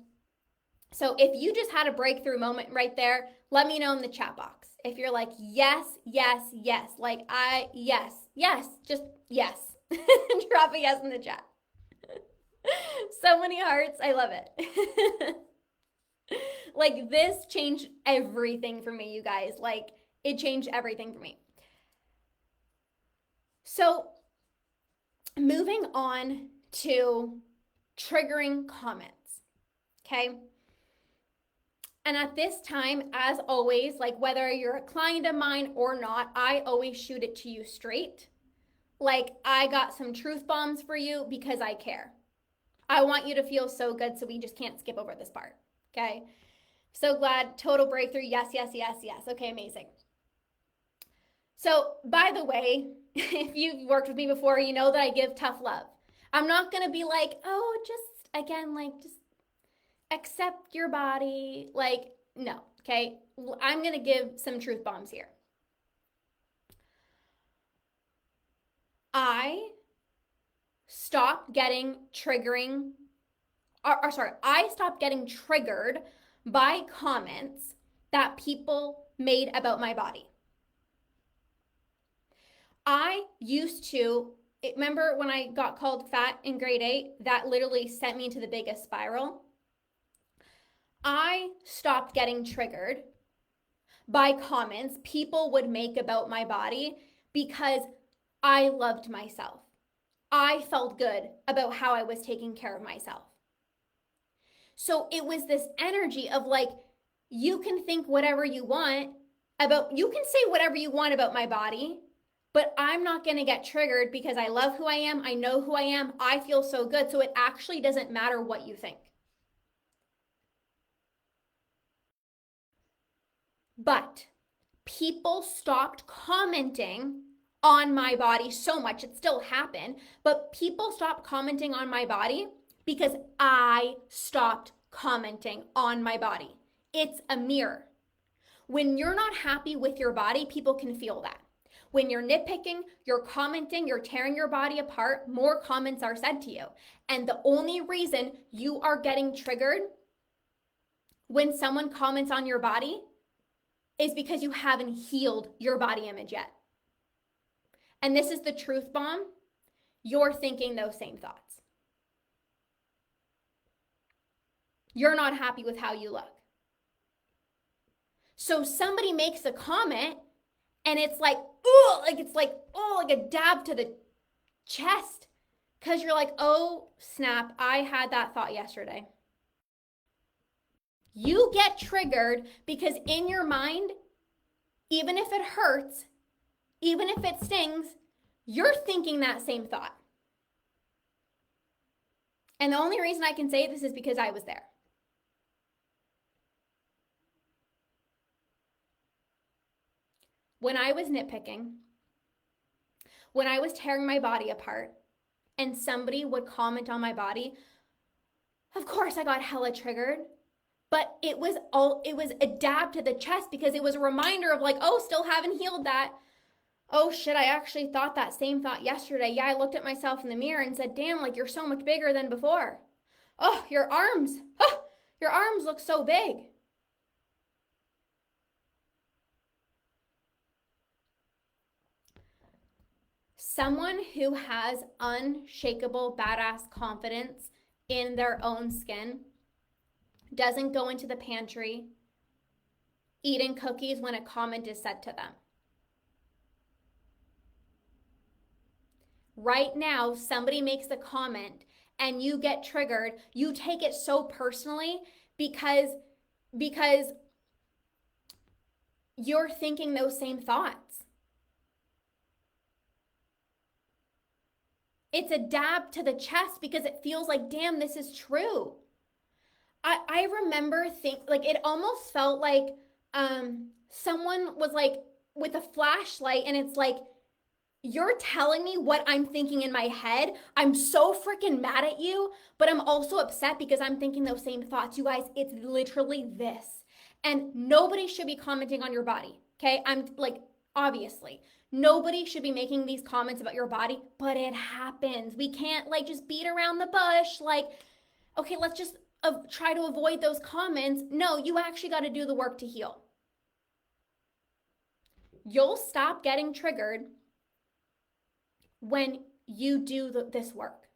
So, if you just had a breakthrough moment right there, let me know in the chat box. If you're like, yes, yes, yes, like yes, just yes. Drop a yes in the chat. So many hearts. I love it. Like, this changed everything for me, you guys. Like, it changed everything for me. So, moving on to triggering comments, okay? And at this time, as always, like whether you're a client of mine or not, I always shoot it to you straight. Like, I got some truth bombs for you because I care. I want you to feel so good, so we just can't skip over this part, okay? So glad, total breakthrough, yes, yes, yes, yes. Okay, amazing. So, by the way, if you've worked with me before, you know that I give tough love. I'm not going to be like, oh, just accept your body. Like, no, okay? I'm going to give some truth bombs here. I stopped getting I stopped getting triggered by comments that people made about my body. I used to, remember when I got called fat in grade 8? That literally sent me into the biggest spiral. I stopped getting triggered by comments people would make about my body because I loved myself. I felt good about how I was taking care of myself. So it was this energy of like, you can think whatever you want about, you can say whatever you want about my body, but I'm not going to get triggered because I love who I am. I know who I am. I feel so good. So it actually doesn't matter what you think. But people stopped commenting on my body so much. It still happened, but people stopped commenting on my body because I stopped commenting on my body. It's a mirror. When you're not happy with your body, people can feel that. When you're nitpicking, you're commenting, you're tearing your body apart, more comments are said to you. And the only reason you are getting triggered when someone comments on your body is because you haven't healed your body image yet. And this is the truth bomb. You're thinking those same thoughts. You're not happy with how you look. So somebody makes a comment and it's like, oh, like a dab to the chest. Because you're like, oh, snap, I had that thought yesterday. You get triggered because in your mind, even if it hurts, even if it stings, you're thinking that same thought. And the only reason I can say this is because I was there. When I was nitpicking, when I was tearing my body apart, and somebody would comment on my body, of course I got hella triggered. But it was a dab to the chest because it was a reminder of like, oh, still haven't healed that. Oh shit, I actually thought that same thought yesterday. Yeah, I looked at myself in the mirror and said, damn, like you're so much bigger than before. Oh, your arms look so big. Someone who has unshakable, badass confidence in their own skin doesn't go into the pantry eating cookies when a comment is said to them. Right now, somebody makes a comment and you get triggered. You take it so personally because you're thinking those same thoughts. It's a dab to the chest because it feels like, damn, this is true. I remember like it almost felt like someone was like with a flashlight and it's like, you're telling me what I'm thinking in my head. I'm so freaking mad at you, but I'm also upset because I'm thinking those same thoughts. You guys, it's literally this. And nobody should be commenting on your body, okay? I'm like, obviously, nobody should be making these comments about your body, but it happens. We can't like just beat around the bush. Like, okay, let's just try to avoid those comments. No, you actually got to do the work to heal. You'll stop getting triggered when you do this work.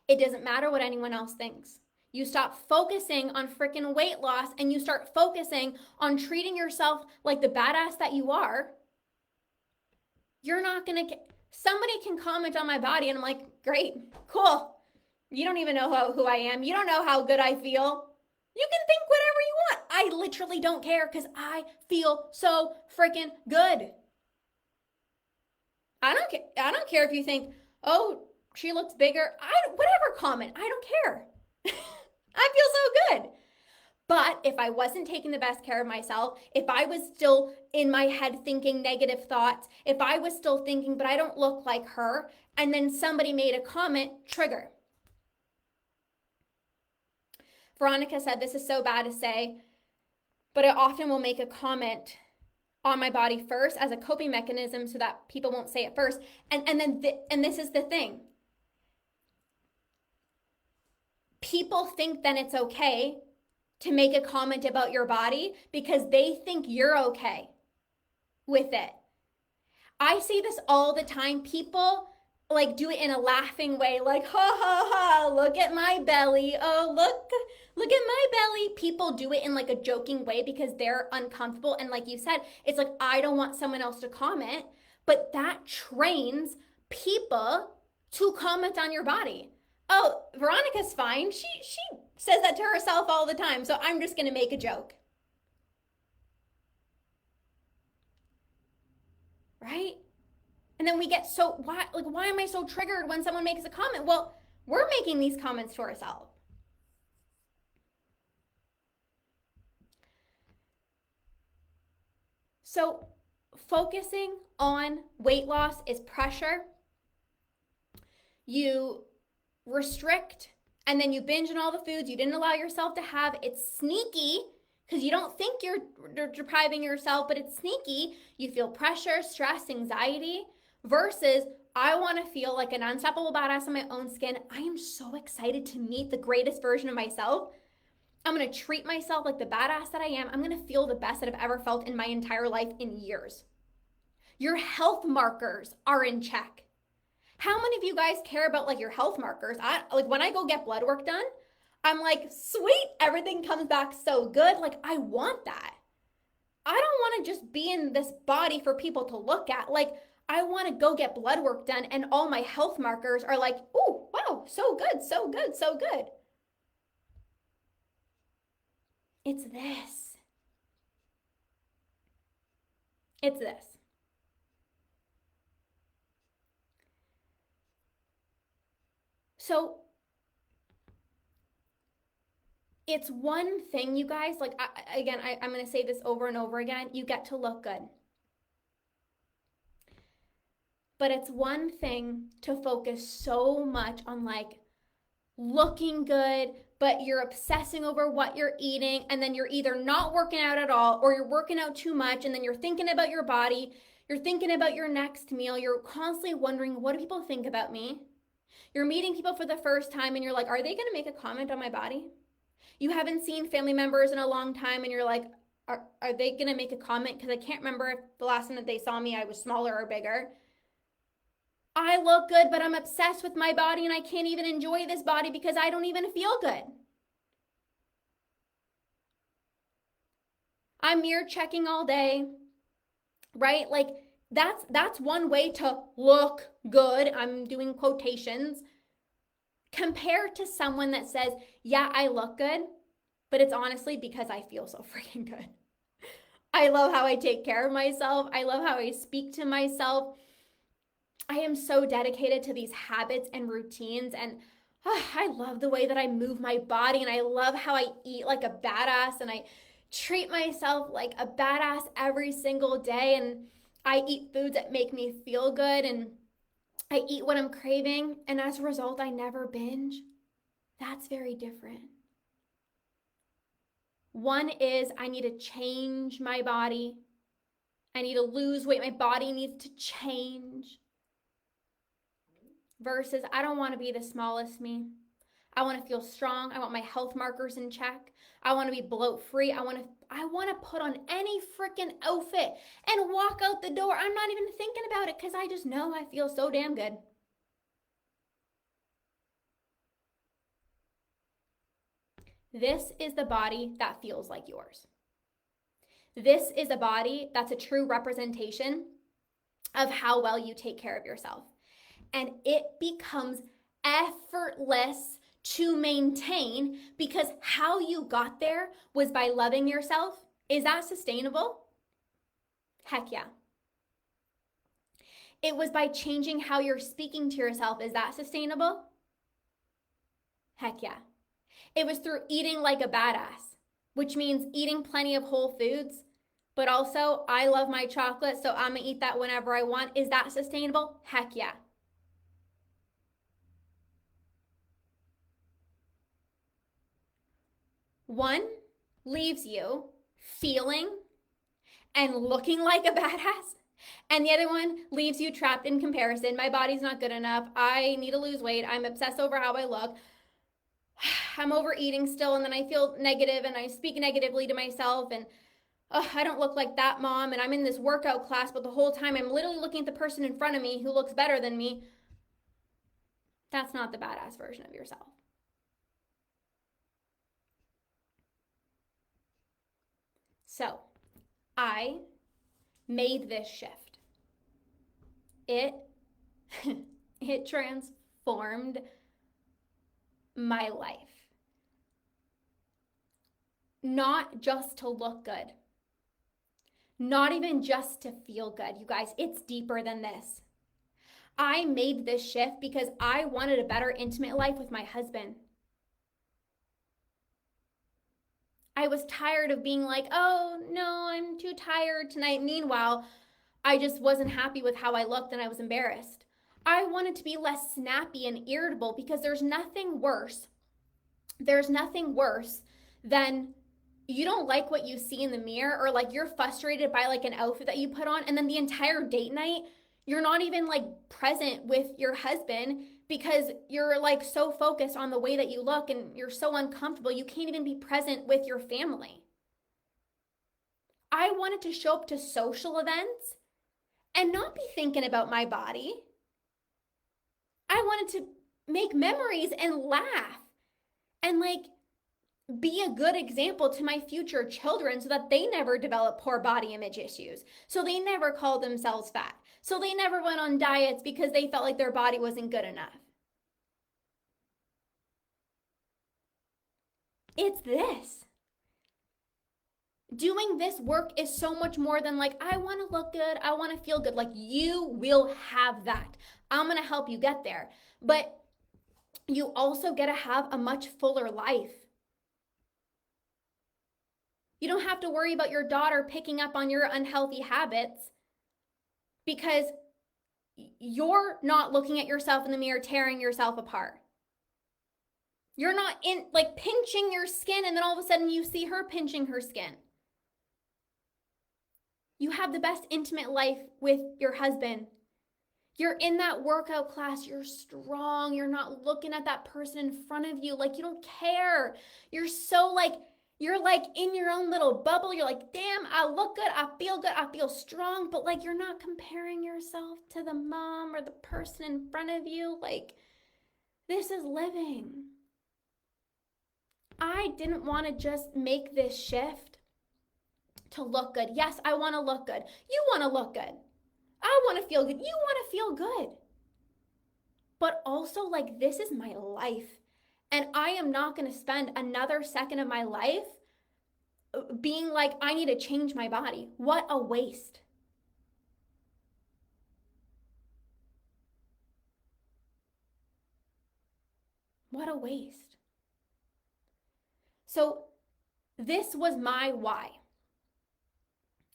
It doesn't matter what anyone else thinks. You stop focusing on freaking weight loss and you start focusing on treating yourself like the badass that you are. You're not gonna, somebody can comment on my body and I'm like, great, cool. You don't even know who I am. You don't know how good I feel. You can think whatever you want. I literally don't care because I feel so freaking good. I don't care if you think, oh, she looks bigger. Whatever comment, I don't care. I feel so good. But if I wasn't taking the best care of myself, if I was still in my head thinking negative thoughts, if I was still thinking, but I don't look like her, and then somebody made a comment, trigger. Veronica said, this is so bad to say, but I often will make a comment on my body first as a coping mechanism so that people won't say it first. And this is the thing. People think then it's okay to make a comment about your body because they think you're okay with it. I see this all the time. People like do it in a laughing way, like ha ha ha, look at my belly. Oh, look at my belly. People do it in like a joking way because they're uncomfortable, and like you said, it's like I don't want someone else to comment, but that trains people to comment on your body. Oh, Veronica's fine. She says that to herself all the time, so I'm just going to make a joke. Right? And then we get so why am I so triggered when someone makes a comment? Well, we're making these comments to ourselves. So, focusing on weight loss is pressure. You restrict and then you binge on all the foods you didn't allow yourself to have. It's sneaky because you don't think you're depriving yourself, but it's sneaky. You feel pressure, stress, anxiety versus I want to feel like an unstoppable badass in my own skin. I am so excited to meet the greatest version of myself. I'm going to treat myself like the badass that I am. I'm going to feel the best that I've ever felt in my entire life in years. Your health markers are in check. How many of you guys care about like your health markers? Like when I go get blood work done, I'm like, sweet, everything comes back so good. Like I want that. I don't want to just be in this body for people to look at. Like I want to go get blood work done and all my health markers are like, oh, wow, so good, so good, so good. It's this. It's this. So it's one thing, you guys, like, I'm going to say this over and over again. You get to look good. But it's one thing to focus so much on like looking good, but you're obsessing over what you're eating, and then you're either not working out at all or you're working out too much, and then you're thinking about your body, you're thinking about your next meal, you're constantly wondering, what do people think about me? You're meeting people for the first time and you're like, are they going to make a comment on my body? You haven't seen family members in a long time and you're like, are they going to make a comment? Because I can't remember if the last time that they saw me, I was smaller or bigger. I look good, but I'm obsessed with my body and I can't even enjoy this body because I don't even feel good. I'm mirror checking all day, right? Like that's one way to look good. I'm doing quotations compared to someone that says, yeah, I look good, but it's honestly because I feel so freaking good. I love how I take care of myself. I love how I speak to myself. I am so dedicated to these habits and routines, and I love the way that I move my body, and I love how I eat like a badass, and I treat myself like a badass every single day, and I eat foods that make me feel good, and I eat what I'm craving, and as a result, I never binge. That's very different. One is I need to change my body. I need to lose weight. My body needs to change. Versus I don't want to be the smallest me. I want to feel strong. I want my health markers in check. I want to be bloat free. I want to put on any freaking outfit and walk out the door. I'm not even thinking about it because I just know I feel so damn good. This is the body that feels like yours. This is a body that's a true representation of how well you take care of yourself. And it becomes effortless to maintain because how you got there was by loving yourself. Is that sustainable? Heck yeah. It was by changing how you're speaking to yourself. Is that sustainable? Heck yeah. It was through eating like a badass, which means eating plenty of whole foods, but also I love my chocolate, so I'm gonna eat that whenever I want. Is that sustainable? Heck yeah. One leaves you feeling and looking like a badass. And the other one leaves you trapped in comparison. My body's not good enough. I need to lose weight. I'm obsessed over how I look. I'm overeating still, and then I feel negative and I speak negatively to myself, and I don't look like that mom, and I'm in this workout class, but the whole time I'm literally looking at the person in front of me who looks better than me. That's not the badass version of yourself. So I made this shift. It transformed my life. Not just to look good. Not even just to feel good. You guys, it's deeper than this. I made this shift because I wanted a better intimate life with my husband. I was tired of being like, oh, no, I'm too tired tonight. Meanwhile, I just wasn't happy with how I looked and I was embarrassed. I wanted to be less snappy and irritable because there's nothing worse. There's nothing worse than you don't like what you see in the mirror, or like you're frustrated by like an outfit that you put on, and then the entire date night, you're not even like present with your husband because you're like so focused on the way that you look and you're so uncomfortable, you can't even be present with your family. I wanted to show up to social events and not be thinking about my body. I wanted to make memories and laugh and like be a good example to my future children so that they never develop poor body image issues. So they never called themselves fat. So they never went on diets because they felt like their body wasn't good enough. It's this. Doing this work is so much more than like, I want to look good, I want to feel good. Like, you will have that. I'm going to help you get there. But you also get to have a much fuller life. You don't have to worry about your daughter picking up on your unhealthy habits because you're not looking at yourself in the mirror, tearing yourself apart. You're not in like pinching your skin and then all of a sudden you see her pinching her skin. You have the best intimate life with your husband. You're in that workout class, you're strong, you're not looking at that person in front of you, like you don't care. You're so like, you're like in your own little bubble. You're like, damn, I look good, I feel strong, but like you're not comparing yourself to the mom or the person in front of you. Like, this is living. I didn't want to just make this shift to look good. Yes, I want to look good. You want to look good. I want to feel good. You want to feel good. But also, like, this is my life. And I am not going to spend another second of my life being like, I need to change my body. What a waste. What a waste. So this was my why.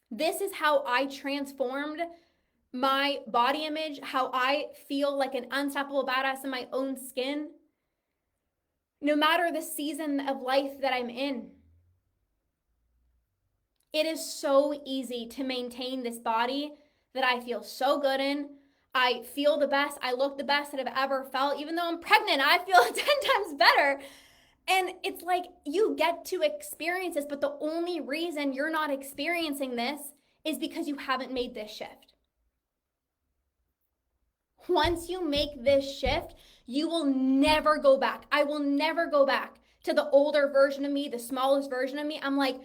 This is how I transformed my body image, how I feel like an unstoppable badass in my own skin, no matter the season of life that I'm in. It is so easy to maintain this body that I feel so good in. I feel the best. I look the best that I've ever felt. Even though I'm pregnant, I feel 10 times better. And it's like you get to experience this, but the only reason you're not experiencing this is because you haven't made this shift. Once you make this shift, you will never go back. I will never go back to the older version of me, the smallest version of me. I'm like,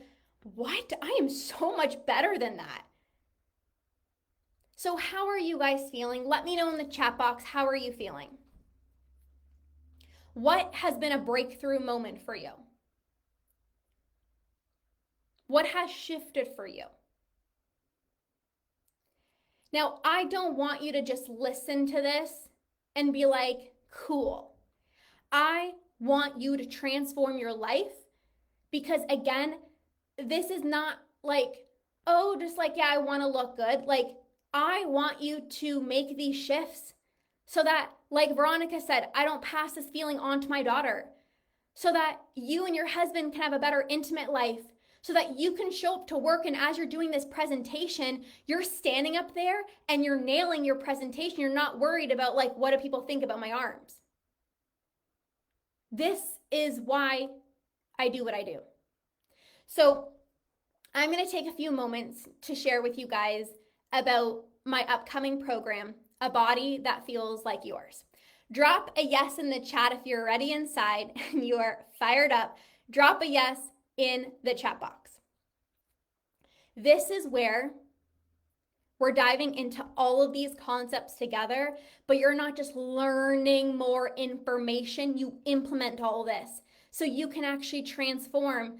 what? I am so much better than that. So how are you guys feeling? Let me know in the chat box, how are you feeling? What has been a breakthrough moment for you? What has shifted for you? Now, I don't want you to just listen to this and be like, cool. I want you to transform your life because, again, this is not like, oh, just like, yeah, I want to look good. Like, I want you to make these shifts so that, like Veronica said, I don't pass this feeling on to my daughter, so that you and your husband can have a better intimate life, so that you can show up to work, and as you're doing this presentation, you're standing up there and you're nailing your presentation. You're not worried about like, what do people think about my arms? This is why I do what I do. So I'm going to take a few moments to share with you guys about my upcoming program, A Body That Feels Like Yours. Drop a yes in the chat if you're ready inside and you are fired up. Drop a yes in the chat box. This is where we're diving into all of these concepts together, but you're not just learning more information, you implement all this so you can actually transform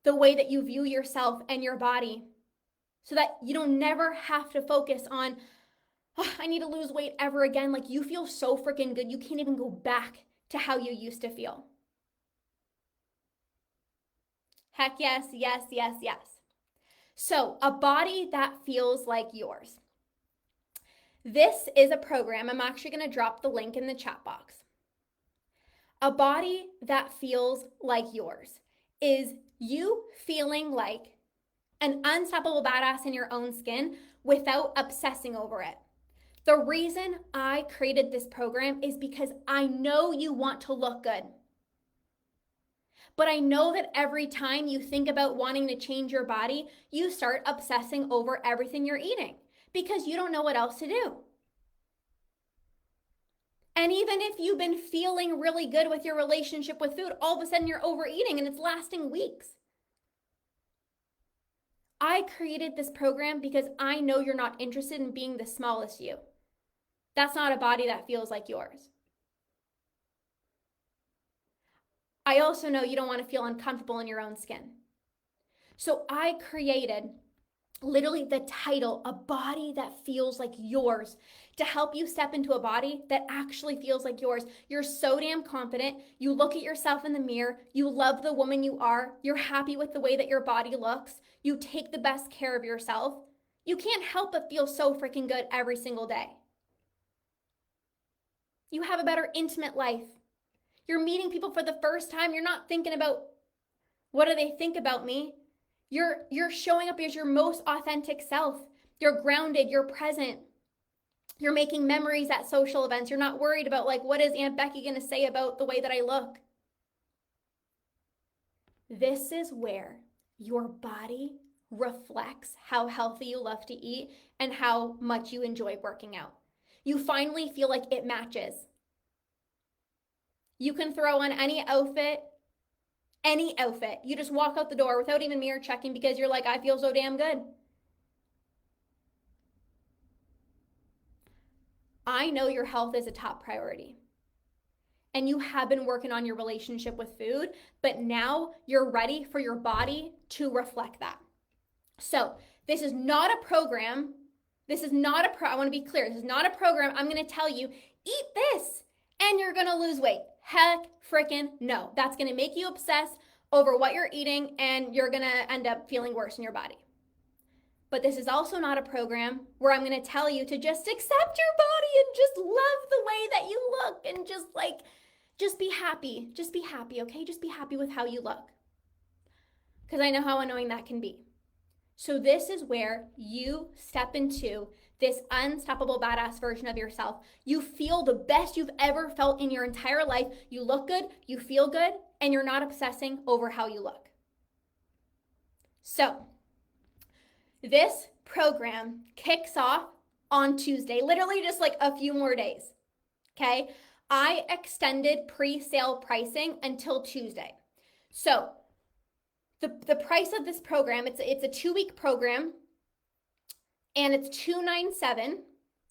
the way that you view yourself and your body so that you don't never have to focus on, oh, I need to lose weight ever again. Like, you feel so freaking good, you can't even go back to how you used to feel. Heck yes, yes, yes, yes. So, A Body That Feels Like Yours. This is a program. I'm actually going to drop the link in the chat box. A Body That Feels Like Yours is you feeling like an unstoppable badass in your own skin without obsessing over it. The reason I created this program is because I know you want to look good. But I know that every time you think about wanting to change your body, you start obsessing over everything you're eating because you don't know what else to do. And even if you've been feeling really good with your relationship with food, all of a sudden you're overeating and it's lasting weeks. I created this program because I know you're not interested in being the smallest you. That's not a body that feels like yours. I also know you don't want to feel uncomfortable in your own skin. So I created literally the title, A Body That Feels Like Yours, to help you step into a body that actually feels like yours. You're so damn confident. You look at yourself in the mirror. You love the woman you are. You're happy with the way that your body looks. You take the best care of yourself. You can't help but feel so freaking good every single day. You have a better intimate life. You're meeting people for the first time. You're not thinking about, what do they think about me? You're showing up as your most authentic self. You're grounded, you're present. You're making memories at social events. You're not worried about like, what is Aunt Becky going to say about the way that I look? This is where your body reflects how healthy you love to eat and how much you enjoy working out. You finally feel like it matches. You can throw on any outfit. You just walk out the door without even mirror checking because you're like, I feel so damn good. I know your health is a top priority. And you have been working on your relationship with food, but now you're ready for your body to reflect that. So this is not a program. I want to be clear. This is not a program. I'm going to tell you, eat this and you're going to lose weight. Heck freaking no. That's going to make you obsess over what you're eating and you're going to end up feeling worse in your body. But this is also not a program where I'm going to tell you to just accept your body and just love the way that you look and just be happy. Just be happy, okay? Just be happy with how you look. Because I know how annoying that can be. So this is where you step into this unstoppable badass version of yourself. You feel the best you've ever felt in your entire life. You look good, you feel good, and you're not obsessing over how you look. So this program kicks off on Tuesday, literally just like a few more days, okay? I extended pre-sale pricing until Tuesday. So the price of this program, it's a 2-week program, and it's $297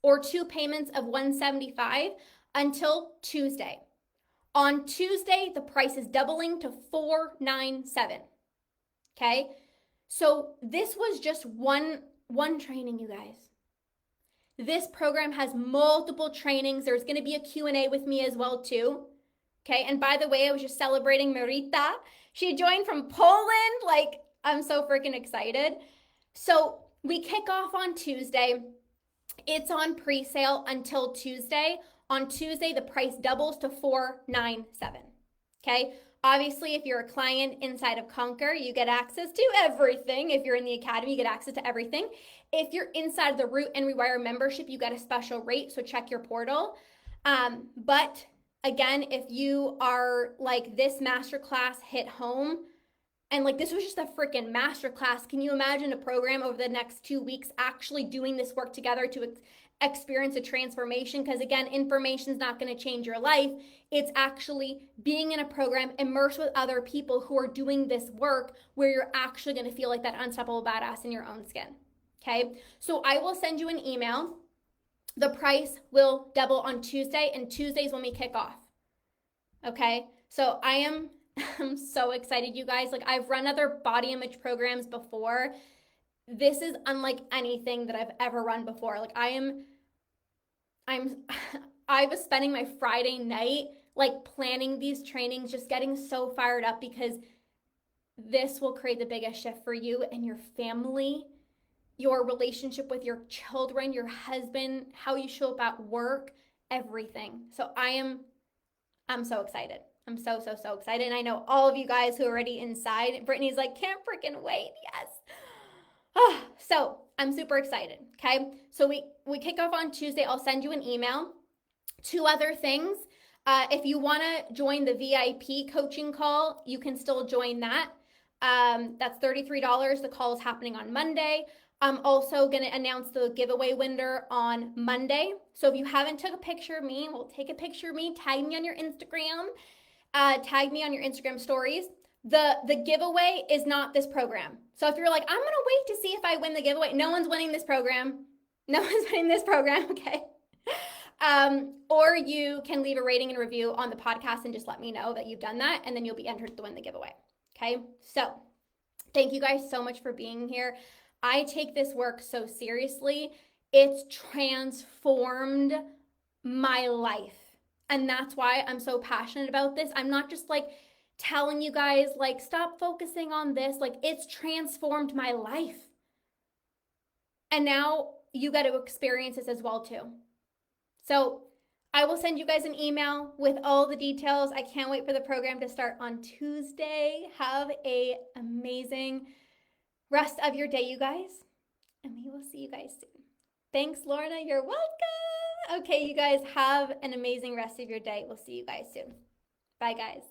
or 2 payments of $175 until Tuesday. On Tuesday, the price is doubling to $497. Okay? So this was just one training, you guys. This program has multiple trainings. There's going to be a Q&A with me as well too. Okay? And by the way, I was just celebrating Marita. She joined from Poland. Like, I'm so freaking excited. So we kick off on Tuesday. It's on pre-sale until Tuesday. On Tuesday, the price doubles to $497. Okay? obviously, if you're a client inside of Conquer, you get access to everything. If you're in the academy, you get access to everything. If you're inside the Root and Rewire membership, you get a special rate, so check your portal. But again, if you are like, this masterclass hit home, and like, this was just a freaking masterclass. Can you imagine a program over the next 2 weeks actually doing this work together to experience a transformation? Because again, information is not going to change your life. It's actually being in a program immersed with other people who are doing this work, where you're actually going to feel like that unstoppable badass in your own skin. Okay, so I will send you an email. The price will double on Tuesday, and Tuesdays when we kick off. Okay, so I'm so excited, you guys. Like, I've run other body image programs before. This is unlike anything that I've ever run before. Like, I was spending my Friday night like planning these trainings, just getting so fired up, because this will create the biggest shift for you and your family, your relationship with your children, your husband, how you show up at work, everything. So I'm so excited. I'm so excited. And I know all of you guys who are already inside. Brittany's like, can't freaking wait. Yes. Oh, so I'm super excited. Okay. So we kick off on Tuesday. I'll send you an email. 2 other things. If you want to join the VIP coaching call, you can still join that. That's $33. The call is happening on Monday. I'm also going to announce the giveaway winner on Monday. So if you haven't took a picture of me, well, take a picture of me, tag me on your Instagram, tag me on your Instagram stories. The giveaway is not this program. So if you're like, I'm going to wait to see if I win the giveaway, no one's winning this program. No one's winning this program, okay? Or you can leave a rating and review on the podcast and just let me know that you've done that, and then you'll be entered to win the giveaway. Okay? So thank you guys so much for being here. I take this work so seriously. It's transformed my life. And that's why I'm so passionate about this. I'm not just like telling you guys, like, stop focusing on this. Like, it's transformed my life. And now you got to experience this as well too. So I will send you guys an email with all the details. I can't wait for the program to start on Tuesday. Have an amazing rest of your day, you guys. And we will see you guys soon. Thanks, Lorna. You're welcome. Okay, you guys, have an amazing rest of your day. We'll see you guys soon. Bye, guys.